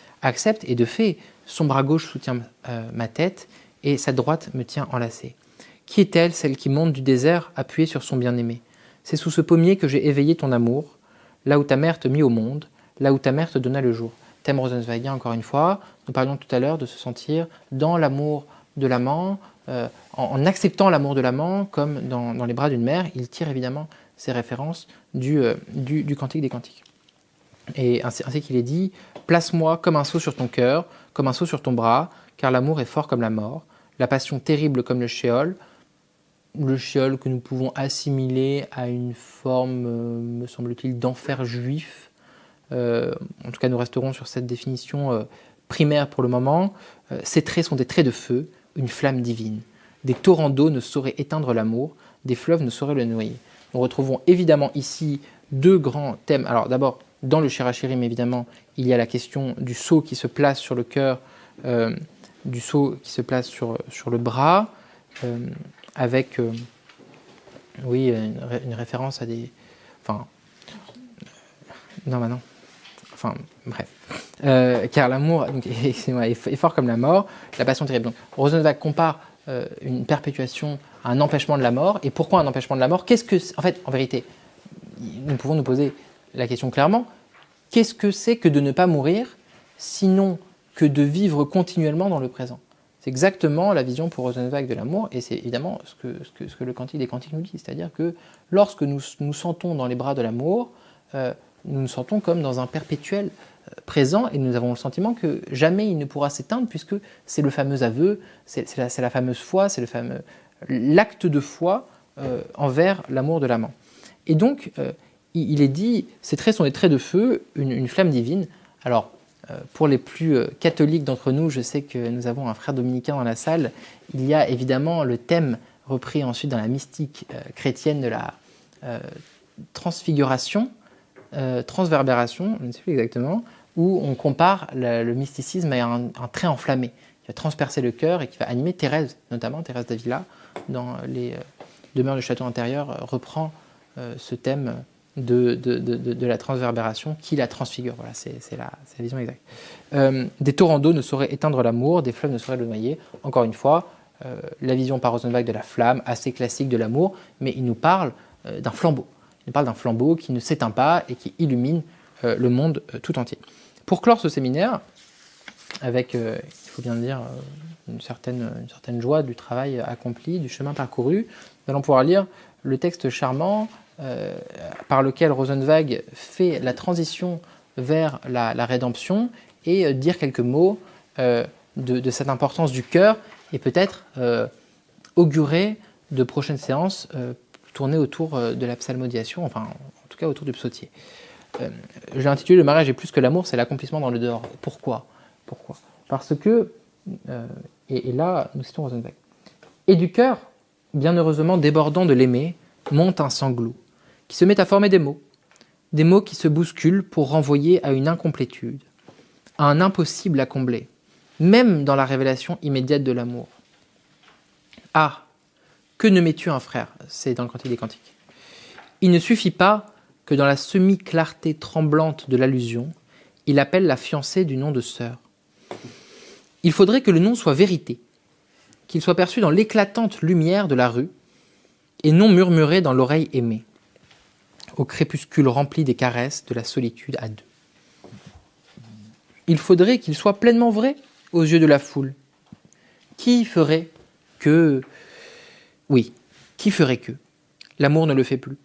et de fait, son bras gauche soutient ma tête, et sa droite me tient enlacé. Qui est-elle, celle qui monte du désert appuyée sur son bien-aimé? C'est sous ce pommier que j'ai éveillé ton amour, là où ta mère te mit au monde, là où ta mère te donna le jour. Thème rosenzweigien, encore une fois, nous parlions tout à l'heure de se sentir dans l'amour de l'amant, en acceptant l'amour de l'amant, comme dans les bras d'une mère. Il tire évidemment ses références du Cantique des Cantiques. Et ainsi qu'il est dit, place-moi comme un sceau sur ton cœur, comme un sceau sur ton bras, car l'amour est fort comme la mort, la passion terrible comme le shéol que nous pouvons assimiler à une forme, me semble-t-il, d'enfer juif. En tout cas, nous resterons sur cette définition primaire pour le moment. Ces traits sont des traits de feu, une flamme divine. Des torrents d'eau ne sauraient éteindre l'amour, des fleuves ne sauraient le noyer. Nous retrouvons évidemment ici deux grands thèmes. Alors d'abord, dans le Shir HaShirim, évidemment, il y a la question du sceau qui se place sur le cœur, du sceau qui se place sur le bras, avec une référence à des... Enfin... Non, enfin, bref. Car l'amour est fort comme la mort, la passion terrible. Donc, Rosenzweig compare une perpétuation à un empêchement de la mort. Et pourquoi un empêchement de la mort? En fait, en vérité, nous pouvons nous poser la question clairement, qu'est-ce que c'est que de ne pas mourir, sinon que de vivre continuellement dans le présent? C'est exactement la vision pour Rosenzweig de l'amour, et c'est évidemment ce que le Cantique des Cantiques nous dit. C'est-à-dire que lorsque nous nous sentons dans les bras de l'amour, nous nous sentons comme dans un perpétuel présent, et nous avons le sentiment que jamais il ne pourra s'éteindre, puisque c'est le fameux aveu, c'est la fameuse foi, c'est l'acte de foi envers l'amour de l'amant. Et donc, il est dit, ces traits sont des traits de feu, une flamme divine. Alors, pour les plus catholiques d'entre nous, je sais que nous avons un frère dominicain dans la salle, il y a évidemment le thème repris ensuite dans la mystique chrétienne de la transfiguration, transverbération, je ne sais plus exactement, où on compare le mysticisme à un trait enflammé qui va transpercer le cœur et qui va animer Thérèse, notamment Thérèse d'Avila, dans les Demeures du château intérieur, reprend ce thème de la transverbération qui la transfigure. Voilà, c'est la vision exacte. Des torrents d'eau ne sauraient éteindre l'amour, des fleuves ne sauraient le noyer. Encore une fois, la vision par Rosenzweig de la flamme, assez classique de l'amour, mais il nous parle d'un flambeau. Il nous parle d'un flambeau qui ne s'éteint pas et qui illumine le monde tout entier. Pour clore ce séminaire, avec, il faut bien le dire, une certaine joie du travail accompli, du chemin parcouru, nous allons pouvoir lire le texte charmant par lequel Rosenzweig fait la transition vers la rédemption et dire quelques mots de cette importance du cœur et peut-être augurer de prochaines séances tournées autour de la psalmodiation, enfin en tout cas autour du psautier. J'ai intitulé « Le mariage est plus que l'amour, c'est l'accomplissement dans le dehors ». Pourquoi ? Parce que, et là nous citons Rosenzweig, « Et du cœur, bien heureusement débordant de l'aimer, monte un sanglot, qui se met à former des mots qui se bousculent pour renvoyer à une incomplétude, à un impossible à combler, même dans la révélation immédiate de l'amour. Ah, que ne mets-tu un frère ?» C'est dans le Cantique des Cantiques. Il ne suffit pas que dans la semi-clarté tremblante de l'allusion, il appelle la fiancée du nom de sœur. Il faudrait que le nom soit vérité, qu'il soit perçu dans l'éclatante lumière de la rue, et non murmuré dans l'oreille aimée, au crépuscule rempli des caresses de la solitude à deux. Il faudrait qu'il soit pleinement vrai aux yeux de la foule. Qui ferait que... Oui, qui ferait que l'amour ne le fait plus.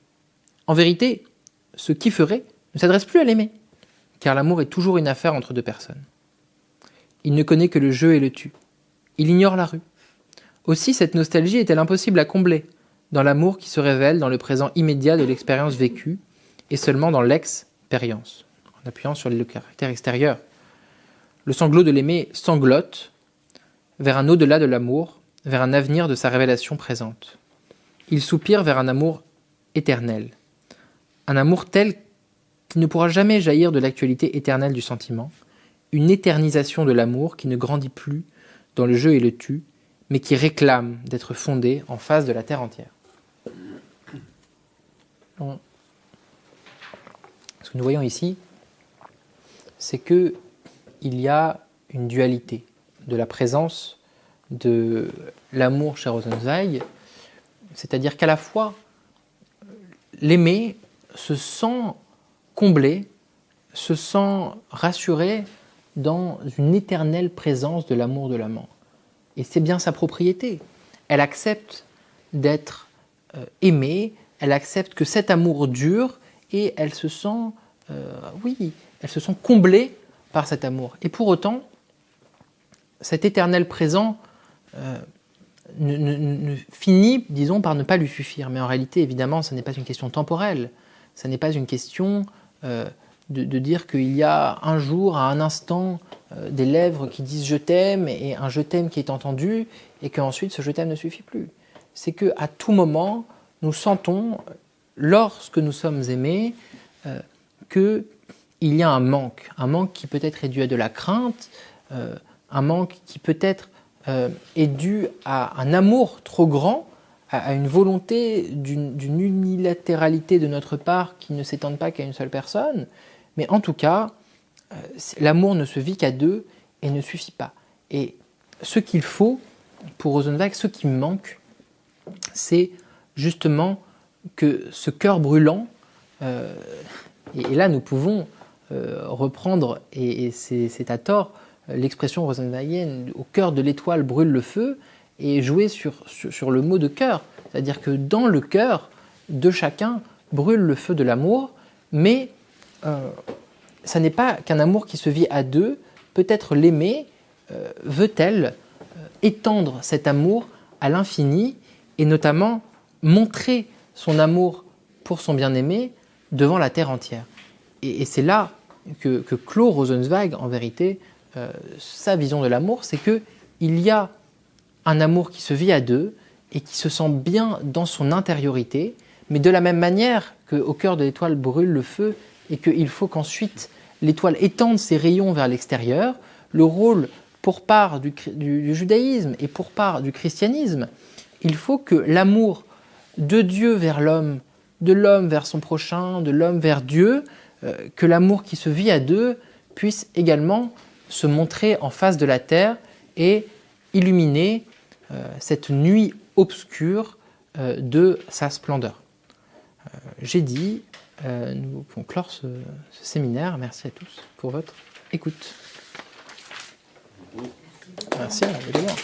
En vérité, ce qui ferait ne s'adresse plus à l'aimer, car l'amour est toujours une affaire entre deux personnes. Il ne connaît que le jeu et le tu. Il ignore la rue. Aussi, cette nostalgie est-elle impossible à combler dans l'amour qui se révèle dans le présent immédiat de l'expérience vécue et seulement dans l'expérience, en appuyant sur le caractère extérieur. Le sanglot de l'aimer sanglote vers un au-delà de l'amour, vers un avenir de sa révélation présente. Il soupire vers un amour éternel, un amour tel qui ne pourra jamais jaillir de l'actualité éternelle du sentiment, une éternisation de l'amour qui ne grandit plus dans le jeu et le tu, mais qui réclame d'être fondé en face de la terre entière. Ce que nous voyons ici, c'est qu'il y a une dualité de la présence de l'amour chez Rosenzweig, c'est-à-dire qu'à la fois l'aimé se sent comblé, se sent rassuré dans une éternelle présence de l'amour de l'amant. Et c'est bien sa propriété. Elle accepte d'être aimée, elle accepte que cet amour dure et elle se sent, elle se sent comblée par cet amour. Et pour autant, cet éternel présent ne finit, disons, par ne pas lui suffire. Mais en réalité, évidemment, ce n'est pas une question temporelle. Ce n'est pas une question de dire qu'il y a un jour, à un instant, des lèvres qui disent « je t'aime » et un « je t'aime » qui est entendu et qu'ensuite ce « je t'aime » ne suffit plus. C'est qu'à tout moment, nous sentons, lorsque nous sommes aimés, qu'il y a un manque qui peut-être est dû à de la crainte, un manque qui peut-être est dû à un amour trop grand, à une volonté d'une unilatéralité de notre part qui ne s'étende pas qu'à une seule personne. Mais en tout cas, l'amour ne se vit qu'à deux et ne suffit pas. Et ce qu'il faut, pour Rosenzweig, ce qui manque, c'est justement que ce cœur brûlant, et là nous pouvons reprendre, et c'est à tort, l'expression rosenzweigienne « au cœur de l'étoile brûle le feu », et jouer sur le mot de cœur. C'est-à-dire que dans le cœur de chacun brûle le feu de l'amour, mais ça n'est pas qu'un amour qui se vit à deux. Peut-être l'aimée veut-elle étendre cet amour à l'infini et notamment montrer son amour pour son bien-aimé devant la terre entière. Et c'est là que clôt Rosenzweig, en vérité, sa vision de l'amour, c'est qu'il y a un amour qui se vit à deux et qui se sent bien dans son intériorité, mais de la même manière qu'au cœur de l'étoile brûle le feu et qu'il faut qu'ensuite l'étoile étende ses rayons vers l'extérieur, le rôle pour part du judaïsme et pour part du christianisme, il faut que l'amour de Dieu vers l'homme de l'homme vers son prochain, de l'homme vers Dieu, que l'amour qui se vit à deux puisse également se montrer en face de la terre et illuminer cette nuit obscure de sa splendeur. J'ai dit, nous pouvons clore ce séminaire. Merci à tous pour votre écoute. Merci, évidemment.